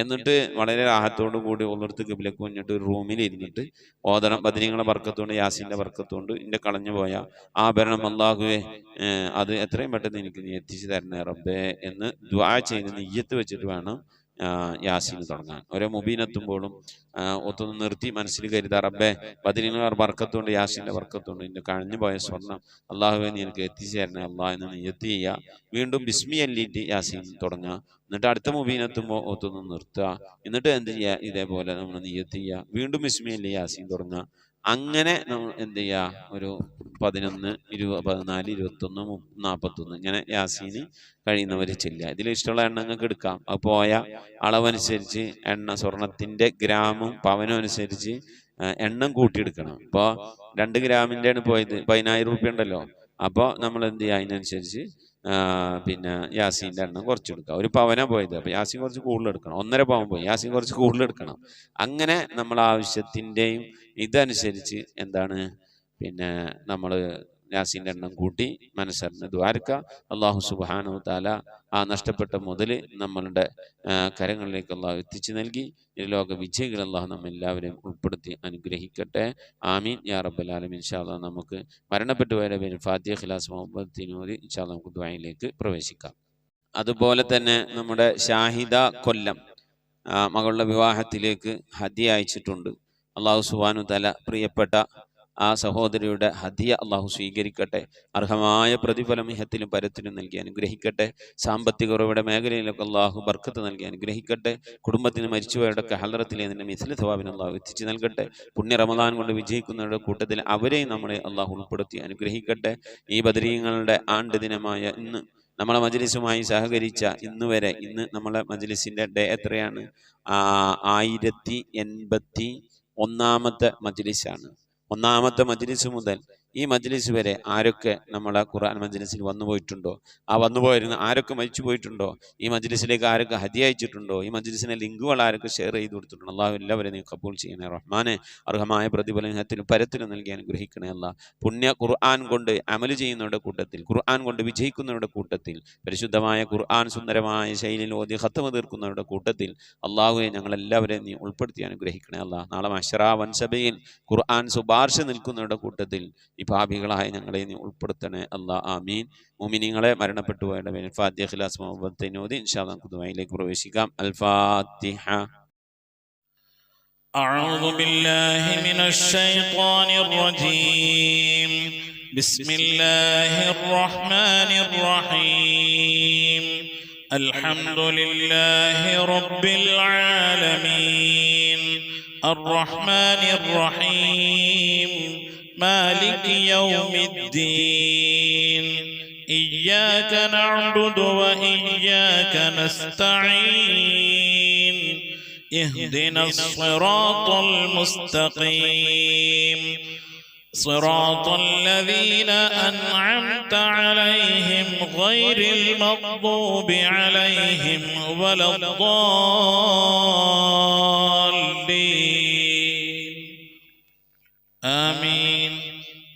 എന്നിട്ട് വളരെ രാഹത്തോടു കൂടി ഒന്നിടത്ത് കിബിലക്ക് മുന്നിട്ട് ഒരു റൂമിൽ ഇരുന്നിട്ട് ഓതണം. ബദരീങ്ങളുടെ ബർക്കത്തുകൊണ്ട്, യാസീന്റെ ബർക്കത്തുകൊണ്ട് എൻ്റെ കളഞ്ഞുപോയ ആഭരണം അല്ലാഹുവേ അത് എത്രയും പെട്ടെന്ന് എനിക്ക് നീ എത്തിച്ചു തരണേ റബ്ബേ എന്ന് ദുആ ചെയ്ത് നിയ്യത്ത് വെച്ചിട്ട് വേണം യാസീൻ തുടങ്ങാൻ. ഓരോ മുബീനെത്തുമ്പോഴും ഒത്തൊന്ന് നിർത്തി മനസ്സിൽ കരുതാ, റബ്ബേ ബദരീങ്ങൾ വർക്കത്തുകൊണ്ട് യാസീൻ്റെ വർക്കത്തുകൊണ്ട് ഇന്ന് കഴിഞ്ഞു പോയ സ്വർണം അള്ളാഹുവെ നീ എനിക്ക് എത്തിച്ചു തരണേ അള്ളാഹ് എന്ന് നിയ്യത്ത് ചെയ്യുക. വീണ്ടും ബിസ്മി അല്ലിയിട്ട് യാസീൻ തുടങ്ങുക. എന്നിട്ട് അടുത്ത മുബീനെത്തുമ്പോൾ ഒത്തൊന്ന് നിർത്തുക. എന്നിട്ട് എന്ത് ചെയ്യുക, ഇതേപോലെ നമ്മൾ നിയ്യത്ത് ചെയ്യുക. വീണ്ടും ബിസ്മി അല്ലി യാസീൻ തുടങ്ങുക. അങ്ങനെ നമ്മൾ എന്ത് ചെയ്യുക, ഒരു 11, 20, 14, 21, 41 ഇങ്ങനെ യാസീന് കഴിയുന്നവർ ചെല്ലുക. ഇതിൽ ഇഷ്ടമുള്ള എണ്ണ നിങ്ങൾക്ക് എടുക്കാം. അത് പോയ അളവനുസരിച്ച് എണ്ണ, സ്വർണത്തിൻ്റെ ഗ്രാമും പവനും അനുസരിച്ച് എണ്ണം കൂട്ടിയെടുക്കണം. ഇപ്പോൾ 2 ഗ്രാമിൻ്റെയാണ് പോയത്, 10,000 റുപ്യ ഉണ്ടല്ലോ. അപ്പോൾ നമ്മൾ എന്ത് ചെയ്യുക, അതിനനുസരിച്ച് പിന്നെ യാസീൻ്റെ എണ്ണം കുറച്ചെടുക്കുക. ഒരു പവനാണ് പോയത്, അപ്പോൾ യാസീൻ കുറച്ച് കൂടുതൽ എടുക്കണം. 1.5 പവൻ പോയി, യാസീൻ കുറച്ച് കൂടുതൽ എടുക്കണം. അങ്ങനെ നമ്മൾ ആവശ്യത്തിൻ്റെയും ഇതനുസരിച്ച് എന്താണ് പിന്നെ നമ്മൾ യാസീൻ്റെ എണ്ണം കൂട്ടി മനസ്സറിന് ദ്വാരക്കുക. അള്ളാഹു സുബ്ഹാനഹു തആല ആ നഷ്ടപ്പെട്ട മുതൽ നമ്മളുടെ കരങ്ങളിലേക്ക് അള്ളാഹു എത്തിച്ചു നൽകി ലോക വിജയികൾ അള്ളാഹു നമ്മെല്ലാവരെയും ഉൾപ്പെടുത്തി അനുഗ്രഹിക്കട്ടെ. ആമീൻ യാ റബ്ബൽ ആലമീൻ. ഇൻഷാ അല്ലാഹ് നമുക്ക് മരണപ്പെട്ടു പോയ പേര് ഫാത്തിഹ, ഇഖ്ലാസ്, മുഹബ്ബത്തിനോദി ഇൻഷാ അല്ലാഹ് നമുക്ക് ദുആയിലേക്ക് പ്രവേശിക്കാം. അതുപോലെ തന്നെ നമ്മുടെ ഷാഹിദ കൊല്ലം മകളുടെ വിവാഹത്തിലേക്ക് ഹദിയ അയച്ചിട്ടുണ്ട്. അള്ളാഹു സുബ്ഹാനഹു തആല പ്രിയപ്പെട്ട ആ സഹോദരിയുടെ ഹദിയ അള്ളാഹു സ്വീകരിക്കട്ടെ. അർഹമായ പ്രതിഫലം ഇഹത്തിലും പരത്തിലും നൽകി അനുഗ്രഹിക്കട്ടെ. സാമ്പത്തിക ഉറവിട മേഖലയിലൊക്കെ അള്ളാഹു ബർക്കത്ത് നൽകി അനുഗ്രഹിക്കട്ടെ. കുടുംബത്തിന് മരിച്ചുപോയവരുടെയൊക്കെ ഹലറത്തിലെ നിന്റെ മിസ്ലി സവാബിന് അള്ളാഹു എത്തിച്ചു നൽകട്ടെ. പുണ്യ റമദാൻ കൊണ്ട് വിജയിക്കുന്നവരുടെ കൂട്ടത്തിൽ അവരെയും നമ്മളെ അള്ളാഹു ഉൾപ്പെടുത്തി അനുഗ്രഹിക്കട്ടെ. ഈ ബദരീങ്ങളുടെ ആണ്ട് ദിനമായ ഇന്ന് നമ്മളെ മജ്ലിസുമായി സഹകരിച്ച ഇന്ന് നമ്മളെ മജ്ലിസിൻ്റെ ഡേ എത്രയാണ്? 1081ാമത്തെ മജ്ലിസാണ്. 1ാമത്തെ മജ്ലിസ് മുതൽ ഈ മജ്ലിസ് വരെ ആരൊക്കെ നമ്മളെ ഖുർആൻ മജ്ലിസിൽ വന്നുപോയിട്ടുണ്ടോ, ആ വന്നുപോയിരുന്ന ആരൊക്കെ മരിച്ചു പോയിട്ടുണ്ടോ, ഈ മജ്ലിസിലേക്ക് ആരൊക്കെ ഹദിയ അയച്ചിട്ടുണ്ടോ, ഈ മജ്ലിസിനെ ലിങ്കുകൾ ആരൊക്കെ ഷെയർ ചെയ്ത് കൊടുത്തിട്ടുണ്ടോ, അള്ളാഹു എല്ലാവരെയും നീ കബൂൽ ചെയ്യണേ റഹ്മാനെ. അർഹമായ പ്രതിഫലത്തിലും പരത്തിലും നൽകി അനുഗ്രഹിക്കണേ അല്ലാഹ്. പുണ്യ ഖുർആൻ കൊണ്ട് അമല് ചെയ്യുന്നവരുടെ കൂട്ടത്തിൽ, ഖുർആൻ കൊണ്ട് വിജയിക്കുന്നവരുടെ കൂട്ടത്തിൽ, പരിശുദ്ധമായ ഖുർആൻ സുന്ദരമായ ശൈലിയിൽ ഓതി ഖത്മ തീർക്കുന്നവരുടെ കൂട്ടത്തിൽ അള്ളാഹുവെ ഞങ്ങളെല്ലാവരെയും നീ ഉൾപ്പെടുത്തി അനുഗ്രഹിക്കണേ അല്ലാഹ്. നാളെ മഹ്ശറാ വൻസഭയിൽ ഖുർആൻ ശുപാർശ നിൽക്കുന്നവരുടെ കൂട്ടത്തിൽ ഭാവികളായ ഞങ്ങളെ നീ ഉൾപ്പെടുത്തണേ അല്ലാഹ്. ആമീൻ. മുഅ്മിനീങ്ങളെ മരണപ്പെട്ടു പോയവരുടെ പേരിൽ ഫാത്തിഹ, ഇഖ്ലാസ്, മുഹബ്ബത്തിനോദി ഇൻഷാ അല്ലാഹ് നമുക്ക് ദുആയിലേക്ക് പ്രവേശിക്കാം. അൽ ഫാത്തിഹ. അഊദു ബില്ലാഹി മിനശ് ശൈത്വാനിർ റജീം. ബിസ്മില്ലാഹിർ റഹ്മാനിർ റഹീം. അൽഹംദുലില്ലാഹി റബ്ബിൽ ആലമീൻ. അർറഹ്മാനിർ റഹീം. مالك يوم الدين. إياك نعبد وإياك نستعين. اهدنا الصراط المستقيم. صراط الذين أنعمت عليهم غير المغضوب عليهم ولا الضالين. آمين.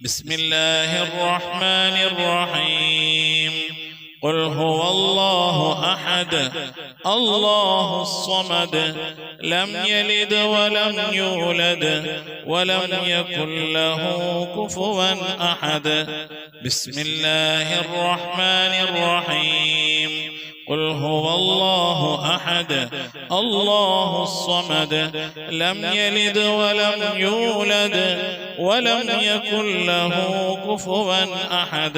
بسم الله الرحمن الرحيم. قل هو الله أحد الله الصمد لم يلد ولم يولد ولم يكن له كفوا أحد. بسم الله الرحمن الرحيم. قل هو الله أحد الله الصمد لم يلد ولم يولد ولم يكن له كفوا أحد.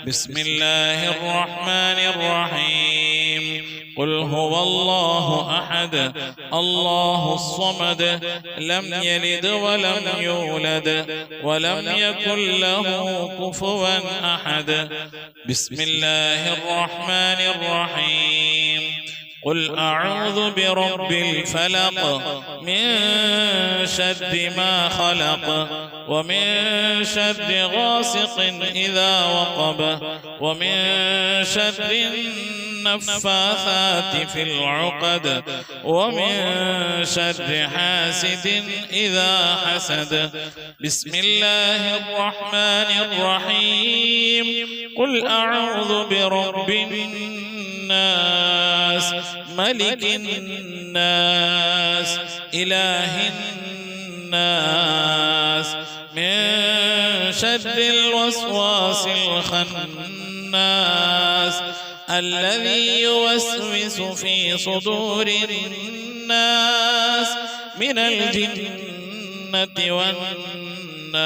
بسم الله الرحمن الرحيم. قل هو الله أحد الله الصمد لم يلد ولم يولد ولم يكن له كفوا أحد. بسم الله الرحمن الرحيم. قل أعوذ برب الفلق من شر ما خلق ومن شر غاسق إذا وقب ومن شر النفاثات في العقد ومن شر حاسد إذا حسد. بسم الله الرحمن الرحيم. قل أعوذ برب الناس ملك الناس إله الناس من شر الوسواس الخناس الذي يوسوس في صدور الناس من الجنة والناس.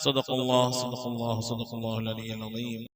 صدق الله العلي العظيم.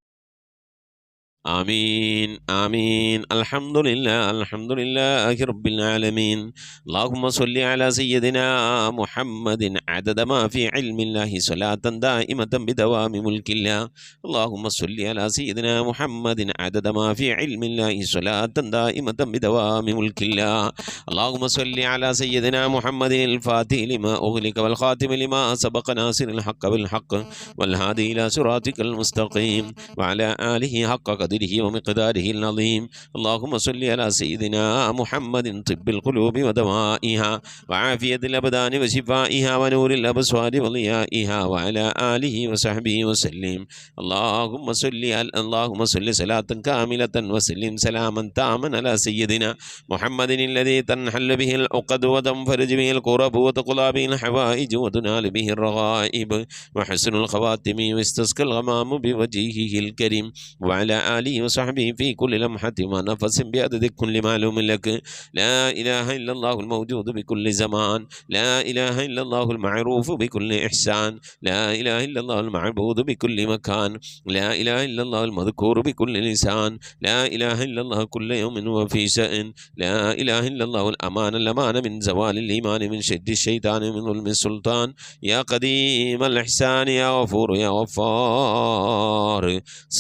آمين آمين. الحمد لله رب العالمين. اللهم صل على سيدنا محمد عدد ما في علم الله صلاة دائمة بدوام ملك الله. اللهم صل على سيدنا محمد عدد ما في علم الله صلاة دائمة بدوام ملك الله. اللهم صل على سيدنا محمد الفاتح لما أغلق والخاتم لما سبق ناصر الحق بالحق والهادي إلى صراطك المستقيم وعلى آله حق قدره ومقداره العظيم. اللهم صل على سيدنا محمد طب القلوب ودوائها وعافية الأبدان وشفائها ونور الأبصار وضيائها وعلى آله وصحبه وسلم. اللهم صل صلاة كاملة وسلم سلاما تاما على سيدنا محمد الذي تنحل به العقد وتنفرج به الكرب وتقضى به الحوائج وتنال به الرغائب وحسن الخواتم واستسقى الغمام بوجهه الكريم وعلى آله وصحبه في كل لمحة ونفس بعدد كل معلوم لك. لا إله إلا الله الموجود بكل زمان. لا إله إلا الله المعروف بكل إحسان. لا إله إلا الله المعبود بكل مكان. لا إله إلا الله المذكور بكل لسان. لا إله إلا الله كل يوم وفي شأن. لا إله إلا الله الأمان من زوال الإيمان من شد الشيطان من ظلم السلطان. يا قديم الإحسان يا غفور يا غفار.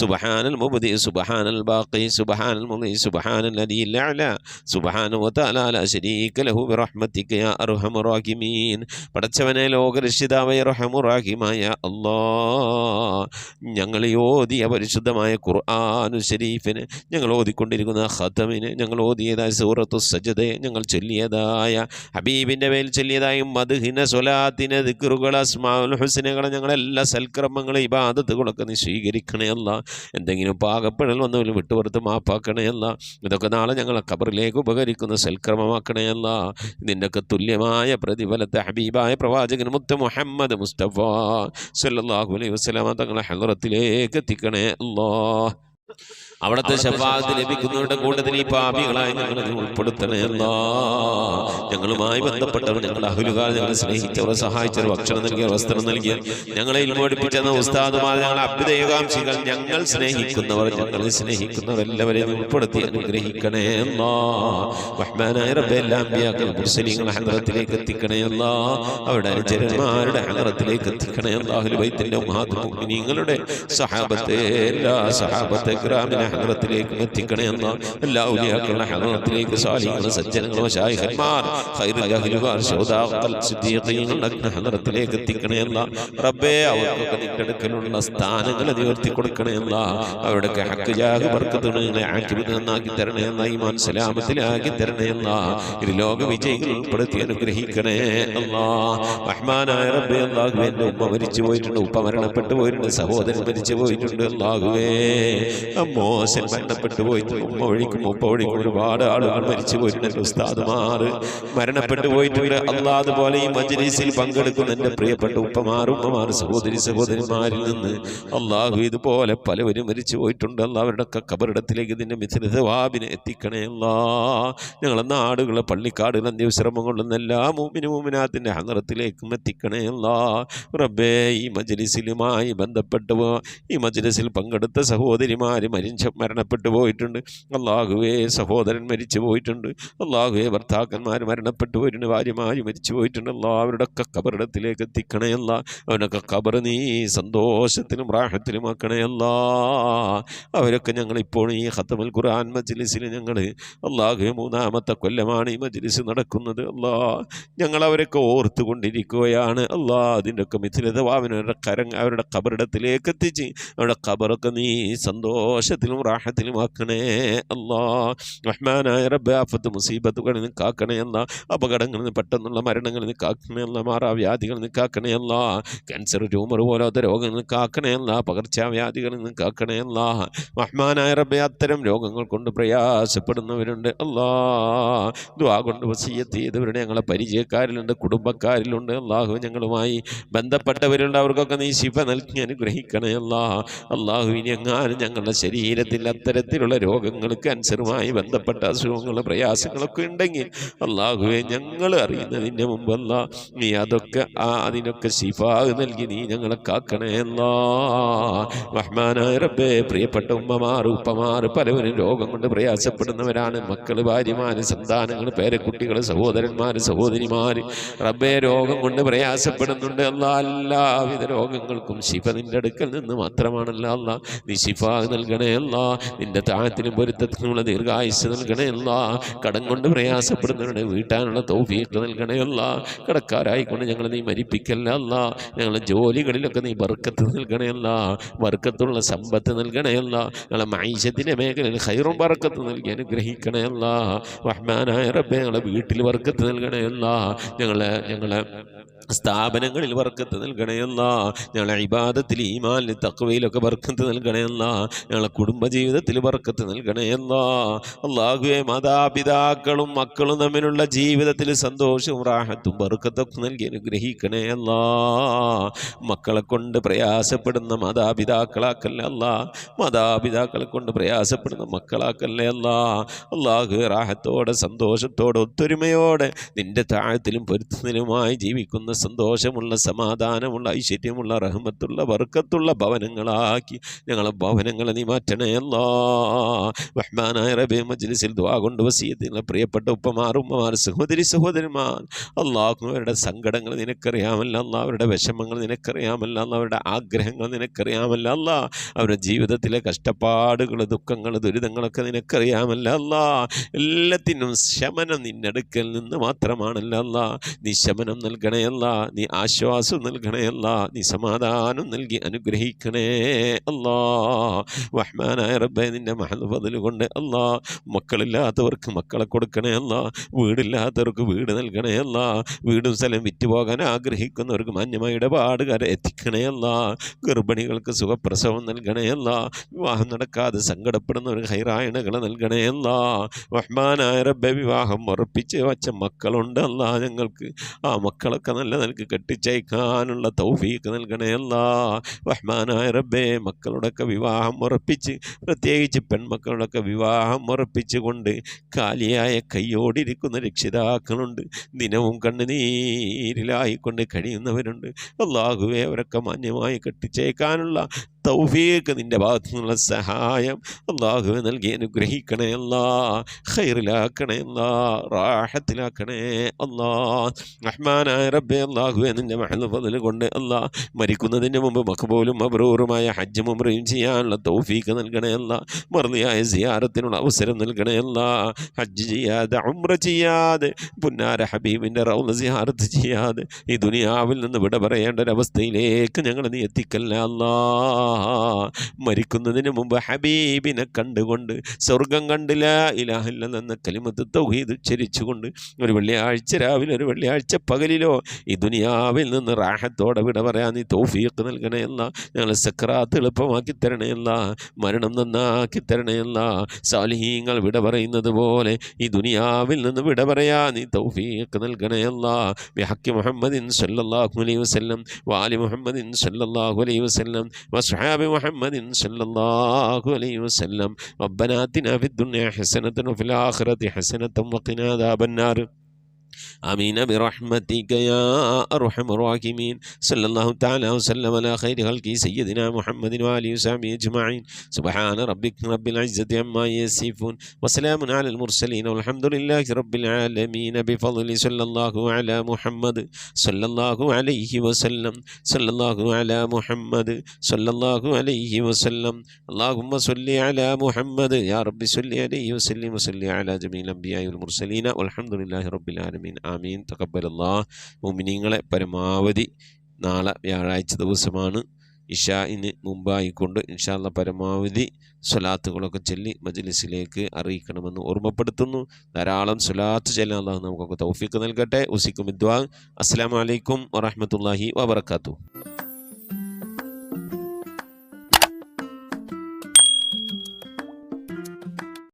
سبحان المبدئ سبحان الباقي سبحان المضي سبحان الذي الأعلى سبحانه وتعالى لا شريك له برحمتك يا أرحم الراحمين. പടച്ചവനെ ലോകരക്ഷിതാവായ റഹ്മാനുറഹീമായ അല്ലാഹ്, ഞങ്ങൾ ഓതിയ പരിശുദ്ധമായ ഖുർആൻ ശരീഫിന്, ഞങ്ങൾ ഓതിക്കൊണ്ടിരിക്കുന്ന ഖതമിന്, ഞങ്ങൾ ഓതിയതായ സൂറത്തു സജദയെ, ഞങ്ങൾ ചൊല്ലിയതായ ഹബീബിൻ്റെ മേൽ ചൊല്ലിയതായ മദ്ഹിന സ്വലാത്തിന് ദിക്റുകൾ അസ്മാഉൽ ഹുസ്നകളെ, ഞങ്ങളെല്ലാ സൽക്കർമ്മങ്ങളും ഇബാദത്തുകളൊക്കെ നീ സ്വീകരിക്കണേ അല്ലാഹ്. എന്തെങ്കിലും പാകപ്പെടൽ വന്നവരും വിട്ടുപുറത്ത് മാപ്പാക്കണേ അല്ലാഹ്. ഇതൊക്കെ നാളെ ഞങ്ങളെ ഖബറിലേക്ക് ഉപകരിക്കുന്ന സൽക്കർമ്മമാക്കണേ അല്ലാഹ്. ഇതിൻ്റെയൊക്കെ തുല്യമായ പ്രതിഫലത്തെ ഹബീബായ പ്രവാചകൻ മുത്ത് മുഹമ്മദ് മുസ്തഫ സല്ലല്ലാഹു അലൈഹി വസല്ലമ തങ്ങളെ ഹളറത്തിലേക്ക് എത്തിക്കണേ അല്ലാഹ്. അവിടുത്തെ ശഫാഅത്ത് ലഭിക്കുന്നവരുടെ കൂട്ടത്തിൽ ഈ പാപികളായി ഞങ്ങളെ ഉൾപ്പെടുത്തണേ അല്ലാഹ്. ഞങ്ങളുമായി ബന്ധപ്പെട്ടവർ, ഞങ്ങളുടെ അഹ്ലുകാർ, ഞങ്ങളെ സ്നേഹിച്ചവർ, സഹായിച്ചവർ, ഭക്ഷണം നൽകിയവർ, വസ്ത്രം നൽകിയവർ, ഞങ്ങളെ ഇൽമു പഠിപ്പിച്ചെന്ന ഉസ്താദുമാർ, ഞങ്ങളെ അഭ്യുദയകാംക്ഷികൾ, ഞങ്ങൾ സ്നേഹിക്കുന്നവർ, ഞങ്ങളെ സ്നേഹിക്കുന്നവർ എല്ലാവരെയും ഉൾപ്പെടുത്തി അനുഗ്രഹിക്കണേ അല്ലാഹ്. റഹ്മാനായ റബ്ബേ, എല്ലാ അമ്പിയാക്കളും മുർസലീങ്ങളെ ഹളറത്തിലേക്ക് എത്തിക്കണേ അല്ലാഹ്. അവരുടെ അനുചരന്മാരുടെ ഹളറത്തിലേക്ക് എത്തിക്കണേ അല്ലാഹ്. അഹ്ലുൽ ബൈത്തിന്റെ ഉമ്മഹാത്തുൽ മുഅ്മിനീങ്ങളുടെ സഹാബത്തെ, എല്ലാ സഹാബത്തെ കിറാമിനെ ഹളറത്തിലേക്ക് എത്തിക്കണേ അല്ലാഹ്. എല്ലാ ഔലിയാക്കളുടെ ഹളറത്തിലേക്ക്, സാലിഹീങ്ങൾ, സജ്ജനങ്ങൾ, മശായിഖന്മാർ, ഖൈറുൽ അഹ്ലുകാർ, ശുഹദാക്കൾ, സിദ്ദീഖീങ്ങളുടെ ഹളറത്തിലേക്ക് എത്തിക്കണേ അല്ലാഹ്. റബ്ബേ, അവർക്കൊക്കെ നിന്റെ അടുക്കലുള്ള സ്ഥാനങ്ങൾ ഉയർത്തി കൊടുക്കണേ അല്ലാഹ്. അവരുടെയൊക്കെ ഹഖ് ജാഹ് ബർക്കത്തുകളെ ആക്കിബത്ത് നന്നാക്കി തരണേ അല്ലാഹ്. ഈമാൻ സലാമത്തിലാക്കി തരണേ അല്ലാഹ്. ഇത് ലോക വിജയികൾ ഉൾപ്പെടുത്തി അനുഗ്രഹിക്കണേ അല്ലാഹ്. റഹ്മാനായ റബ്ബേ, അല്ലാഹുവേ, എൻ്റെ ഉമ്മ മരിച്ചു പോയിട്ടുണ്ട്, ഉപ്പ മരണപ്പെട്ടു പോയിട്ടുണ്ട്, സഹോദരൻ മരിച്ചു പോയിട്ടുണ്ട്. അല്ലാഹുവേ, മോശൻ മരണപ്പെട്ടു പോയിട്ടുണ്ട്, ഉമ്മ വഴിക്കും ഉപ്പ വഴിക്കും ഒരുപാട് ആളുകൾ മരിച്ചു പോയിട്ടുണ്ട്. ഉസ്താദുമാർ മരണപ്പെട്ടു പോയിട്ടുണ്ട്. അല്ലാഹ്, അതുപോലെ ഈ മജ്‌ലിസിൽ പങ്കെടുക്കുന്ന എൻ്റെ പ്രിയപ്പെട്ട ഉപ്പമാർ, ഉമ്മമാർ, സഹോദരന്മാരിൽ നിന്ന് അല്ലാഹു ഇതുപോലെ പലവരും മരിച്ചു പോയിട്ടുണ്ട്. അല്ലാഹ്, അവരുടെയൊക്കെ ഖബറിടത്തിലേക്ക് ഇതിൻ്റെ മിഥ്ല സവാബിനെ എത്തിക്കണേ അല്ലാഹ്. ഞങ്ങളെ നാടുകളെ, പള്ളിക്കാടുകൾ, അന്ത്യവിശ്രമം കൊള്ളുന്ന എല്ലാ മുഅ്മിനാത്തിൻ്റെ ഹളറത്തിലേക്കും എത്തിക്കണേ അല്ലാഹ്. റബ്ബേ, ഈ മജ്‌ലിസിലുമായി ബന്ധപ്പെട്ടു ഈ മജ്‌ലിസിൽ പങ്കെടുത്ത സഹോദരിമാർ മരണപ്പെട്ടു പോയിട്ടുണ്ട്. അല്ലാഹുവേ, സഹോദരൻ മരിച്ചു പോയിട്ടുണ്ട്. അല്ലാഹുവേ, ഭർത്താക്കന്മാർ മരണപ്പെട്ടു പോയിട്ടുണ്ട്, ഭാര്യമാർ മരിച്ചു പോയിട്ടുണ്ട്. അല്ലാഹ്, അവരുടെയൊക്കെ ഖബറിടത്തിലേക്ക് എത്തിക്കണേ അല്ലാഹ്. അവനൊക്കെ ഖബർ നീ സന്തോഷത്തിലും റാഹത്തിലും ആക്കണേ അല്ലാഹ്. അവരൊക്കെ ഞങ്ങളിപ്പോൾ ഈ ഖത്മുൽ ഖുർആൻ മജ്‌ലിസിൽ ഞങ്ങൾ അല്ലാഹുവേ, 3-ാമത്തെ കൊല്ലമാണ് ഈ മജ്‌ലിസ് നടക്കുന്നത്. അല്ലാഹ്, ഞങ്ങൾ അവരൊക്കെ ഓർത്തുകൊണ്ടിരിക്കുകയാണ്. അല്ലാഹ്, അതിൻ്റെയൊക്കെ മിഥിലതവാവിന് അവരുടെ ഖബറിടത്തിലേക്ക് എത്തിച്ച് അവരുടെ ഖബറൊക്കെ നീ സന്തോഷത്തിലും റാഹത്തിലും ആക്കണേ അല്ലാഹ്. റഹ്മാനായ റബ്ബേ, ആഫത്ത് മുസീബത്തുകളിൽ നിന്ന് കാക്കണേ അല്ലാഹ്. അപകടങ്ങളിൽ നിന്ന്, പെട്ടെന്നുള്ള മരണങ്ങളിൽ നിന്ന് കാക്കണേ അല്ലാഹ്. മാറാവ്യാധികളിൽ നിന്ന് കാക്കണേ അല്ലാഹ്. ക്യാൻസർ, ട്യൂമർ പോലത്തെ രോഗങ്ങളിൽ നിന്ന് കാക്കണേ അല്ലാഹ്. പകർച്ചവ്യാധികളിൽ നിന്ന് കാക്കണേ അല്ലാഹ്. റഹ്മാനായ റബ്ബേ, അത്തരം രോഗങ്ങൾ കൊണ്ട് പ്രയാസപ്പെടുന്നവരുണ്ട് അല്ലാഹ്. ദുആ കൊണ്ട് വസിയ്യത്ത് ചെയ്തവരുടെ ഞങ്ങളെ പരിചയക്കാരിലുണ്ട്, കുടുംബക്കാരിലുണ്ട്. അല്ലാഹു, ഞങ്ങളുമായി ബന്ധപ്പെട്ടവരുണ്ട്. അവർക്കൊക്കെ നീ ശിഫ നൽകി അനുഗ്രഹിക്കണേ അല്ലാഹ്. അല്ലാഹു, ഇനി എങ്ങാനും ഞങ്ങളുടെ ശരീരത്തിൽ അത്തരത്തിലുള്ള രോഗങ്ങൾ, ക്യാൻസറുമായി ബന്ധപ്പെട്ട അസുഖങ്ങൾ, പ്രയാസങ്ങളൊക്കെ ഉണ്ടെങ്കിൽ അള്ളാഹുവെ ഞങ്ങൾ അറിയുന്നതിൻ്റെ മുമ്പല്ല നീ അതൊക്കെ അതിനൊക്കെ ശിഫാ നൽകി നീ ഞങ്ങളെ കാക്കണേ അല്ലാ. റഹ്മാനായ റബ്ബേ, പ്രിയപ്പെട്ട ഉമ്മമാർ ഉപ്പമാർ പലവരും രോഗം കൊണ്ട് പ്രയാസപ്പെടുന്നവരാണ്. മക്കൾ, ഭാര്യമാര്, സന്താനങ്ങൾ, പേരക്കുട്ടികൾ, സഹോദരന്മാർ, സഹോദരിമാർ റബ്ബേ രോഗം കൊണ്ട് പ്രയാസപ്പെടുന്നുണ്ട് അല്ലാ. എല്ലാവിധ രോഗങ്ങൾക്കും ശിഫ നിന്റെ അടുക്കൽ നിന്ന് മാത്രമാണല്ലോ അല്ലാ. നീ ശിഫ നൽകണേ അല്ലാ. നിന്റെ താഴത്തിനും പൊരുത്തത്തിനുള്ള ദീർഘായുസ് നൽകണേ അല്ലാ. കടം കൊണ്ട് പ്രയാസപ്പെടുന്നവരുടെ വീട്ടാനുള്ള തൗഫീഖ് നൽകണേ അല്ലാ. കടക്കാരായിക്കൊണ്ട് ഞങ്ങൾ നീ മരിപ്പിക്കല്ല അല്ലാ. ഞങ്ങളുടെ ജോലികളിലൊക്കെ നീ ബർക്കത്ത് നൽകണേ അല്ലാ. ബർക്കത്തുള്ള സമ്പത്ത് നൽകണേ അല്ലാ. ഞങ്ങളെ മൈശത്തിൻ്റെ മേഖലയിൽ ഖൈറും ബർക്കത്ത് നൽകി അനുഗ്രഹിക്കണേ അല്ലാ. റഹ്മാനായ റബ്ബേ, ഞങ്ങളെ വീട്ടിൽ ബർക്കത്ത് നൽകണേ അല്ലാ. ഞങ്ങളെ സ്ഥാപനങ്ങളിൽ ബർക്കത്ത് നൽകണേ അല്ലാ. ഞങ്ങളെ ഇബാദത്തിൽ, ഈമാനിൽ, തഖ്വയിലൊക്കെ ബർക്കത്ത് നൽകണേ അല്ലാ. ഞങ്ങളെ കുടുംബജീവിതത്തിൽ ബർക്കത്ത് നൽകണേ അല്ലാ. അല്ലാഹുവേ, മാതാപിതാക്കളും മക്കളും തമ്മിലുള്ള ജീവിതത്തിൽ സന്തോഷവും റാഹത്തും ബർക്കത്തൊക്കെ നൽകി അനുഗ്രഹിക്കണേ അല്ലാ. മക്കളെ കൊണ്ട് പ്രയാസപ്പെടുന്ന മാതാപിതാക്കളാക്കല്ലേ അല്ലാ. മാതാപിതാക്കളെ കൊണ്ട് പ്രയാസപ്പെടുന്ന മക്കളാക്കല്ലേ അല്ലാ. അല്ലാഹുവേ, റാഹത്തോടെ സന്തോഷത്തോടെ ഒത്തൊരുമയോടെ നിന്റെ താഴത്തിലും പൊരുത്തത്തിലുമായി ജീവിക്കുന്ന സന്തോഷമുള്ള, സമാധാനമുള്ള, ഐശ്വര്യമുള്ള, റഹ്മത്തുള്ള, ബർക്കത്തുള്ള ഭവനങ്ങളാക്കി ഞങ്ങളെ ഭവനങ്ങളെ നീ മാറ്റണേ അല്ലാ. റഹ്മാനായ റബ്ബേ, മജ്ലിസിൽ ദുആ കൊണ്ട് വസിയത്തുള്ള പ്രിയപ്പെട്ട ഉപ്പമാർ, ഉമ്മമാർ, സഹോദരി, സഹോദരന്മാർ അല്ലാഹു, അവരുടെ സങ്കടങ്ങൾ നിനക്കറിയാമല്ല അല്ലാ. അവരുടെ വിഷമങ്ങൾ നിനക്കറിയാമല്ല അല്ലാ. അവരുടെ ആഗ്രഹങ്ങൾ നിനക്കറിയാമല്ല അല്ലാ. അവരുടെ ജീവിതത്തിലെ കഷ്ടപ്പാടുകൾ, ദുഃഖങ്ങൾ, ദുരിതങ്ങളൊക്കെ നിനക്കറിയാമല്ല അല്ലാ. എല്ലാത്തിനും ശമനം നിന്നടുക്കൽ നിന്ന് മാത്രമാണല്ല അല്ലാ. നീ ശമനം നൽകണേ അല്ലാ. നീ ആശ്വാസം നൽകണേ അല്ലാ. നീ സമാധാനം നൽകി അനുഗ്രഹിക്കണേ അല്ലാ. റഹ്മാനായ റബ്ബേ, നിന്റെ മഹൽ ഫദ്ൽ കൊണ്ട് അല്ലാ, മക്കളില്ലാത്തവർക്ക് മക്കളെ കൊടുക്കണേ അല്ലാ. വീടില്ലാത്തവർക്ക് വീട് നൽകണേ അല്ലാ. വീടും സ്ഥലം വിറ്റുപോകാൻ ആഗ്രഹിക്കുന്നവർക്ക് മാന്യമായ ഇടപാടുകാരെ എത്തിക്കണേ അല്ലാ. ഗർഭിണികൾക്ക് സുഖപ്രസവം നൽകണേ അല്ലാ. വിവാഹം നടക്കാതെ സങ്കടപ്പെടുന്നവർക്ക് ഹൈറായണകൾ നൽകണേ അല്ലാ. റഹ്മാനായ റബ്ബേ, വിവാഹം ഉറപ്പിച്ച് വച്ച മക്കളുണ്ട് അല്ലാ. ഞങ്ങൾക്ക് ആ മക്കളൊക്കെ നല്ല നിലക്ക് കെട്ടിച്ചയക്കാനുള്ള തൗഫീഖ് നൽകണേ അല്ലാ. റഹ്മാനായ റബ്ബേ, മക്കളുടെയൊക്കെ വിവാഹം ഉറപ്പിച്ച്, പ്രത്യേകിച്ച് പെൺമക്കളുടെയൊക്കെ വിവാഹം ഉറപ്പിച്ചുകൊണ്ട് കാലിയായ കൈയോടിരിക്കുന്ന രക്ഷിതാക്കളുണ്ട്. ദിനവും കണ്ണുനീരിലായിക്കൊണ്ട് കഴിയുന്നവരുണ്ട്. അല്ലാഹുവേ, അവരൊക്കെ മാന്യമായി കെട്ടിച്ചയക്കാനുള്ള തൗഫീഖ് നിന്റെ ഭാഗത്തു നിന്നുള്ള സഹായം അല്ലാഹുവേ നൽകി അനുഗ്രഹിക്കണേ അല്ലാ. ഖൈറിലാക്കണേ അല്ലാ. റാഹത്തിലാക്കണേ അല്ലാ. റഹ്മാനായ റബ്ബേ, അല്ലാഹുവേ, നിന്റെ മഹൽ ഫദ്ൽ കൊണ്ട് അല്ലാ, മരിക്കുന്നതിന് മുമ്പ് മഖ്ബൂലും മബ്റൂറുമായ ഹജ്ജും ഉംറയും ചെയ്യാനുള്ള തൗഫീഖ് നൽകണേ അല്ലാ. മർദിയായ സിയാറത്തിനുള്ള അവസരം നൽകണേ അല്ലാ. ഹജ്ജ് ചെയ്യാതെ, ഉംറ ചെയ്യാതെ, പുന്നാര ഹബീബിൻ്റെ റൗള സിയാറത്ത് ചെയ്യാതെ ഈ ദുനിയാവിൽ നിന്ന് വിട പറയേണ്ട ഒരവസ്ഥയിലേക്ക് ഞങ്ങൾ നീ എത്തിക്കല്ല അല്ലാ. മരിക്കുന്നതിന് മുമ്പ് ഹബീബിനെ കണ്ടുകൊണ്ട് സ്വർഗം കണ്ട് ലാ ഇലാഹ ഇല്ലല്ലാഹ് എന്ന കലിമത്ത് തൗഹീദ് ഉച്ചരിച്ചുകൊണ്ട് ഒരു വെള്ളിയാഴ്ച രാവിലെ, ഒരു വെള്ളിയാഴ്ച പകലിലോ ഈ ദുനിയാവിൽ നിന്ന് റാഹത്തോടെ വിട പറയാൻ നീ തൗഫീഖ് നൽകണേ അല്ലാ. ഞങ്ങളെ സക്രാത്ത് എളുപ്പമാക്കി തരണേ അല്ലാ. മരണം നന്നാക്കി തരണേ അല്ലാ. സാലിഹീങ്ങൾ വിട പറയുന്നത് പോലെ ഈ ദുനിയാവിൽ നിന്ന് വിട പറയാൻ നീ തൗഫീഖ് നൽകണേ അല്ലാ. ബിഹഖി മുഹമ്മദിൻ സല്ലല്ലാഹു അലൈഹി വസല്ലം വആലി മുഹമ്മദിൻ സല്ലല്ലാഹു അലൈഹി വസല്ലം വസ്ഹാബി മുഹമ്മദിൻ സല്ലല്ലാഹു അലൈഹി വസല്ലം. റബ്ബനാ ആതിനാ ഫിദ്ദുനിയ ഹസനതൻ വഫിൽ ആഖിറതി ഹസനതൻ വഖിനാ അദാബന്നാർ. آمين برحمتك يا أرحم الراحمين. صلى الله تعالى وسلم على خير خلقه سيدنا محمد وآله وصحبه أجمعين. سبحان ربك رب العزة عما يصفون وسلام على المرسلين والحمد لله رب العالمين. بفضل صلى الله على محمد صلى الله عليه وسلم. صلى الله على محمد صلى الله عليه وسلم. اللهم صل على محمد يا رب صل عليه وسلم وصل على جميع الأنبياء والمرسلين والحمد لله رب العالمين. ആമീൻ. തഖബ്ബലല്ലാഹ്. മുഅ്മിനീങ്ങളെ, പരമാവധി നാളെ വ്യാഴാഴ്ച ദിവസമാണ്. ഇശാഇന് മുമ്പായിക്കൊണ്ട് ഇൻഷാ അല്ലാഹ് പരമാവധി സ്വലാത്തുകളൊക്കെ ചൊല്ലി മജ്ലിസിലേക്ക് അറിയിക്കണമെന്ന് ഓർമ്മപ്പെടുത്തുന്നു. ധാരാളം സ്വലാത്ത് ചൊല്ലാൻ അല്ലാഹു നമുക്കൊക്കെ തൗഫീഖ് നൽകട്ടെ. ഉസിക്കും ദുആ. അസ്സലാമു അലൈക്കും വറഹ്മത്തുള്ളാഹി വബറകാതുഹു.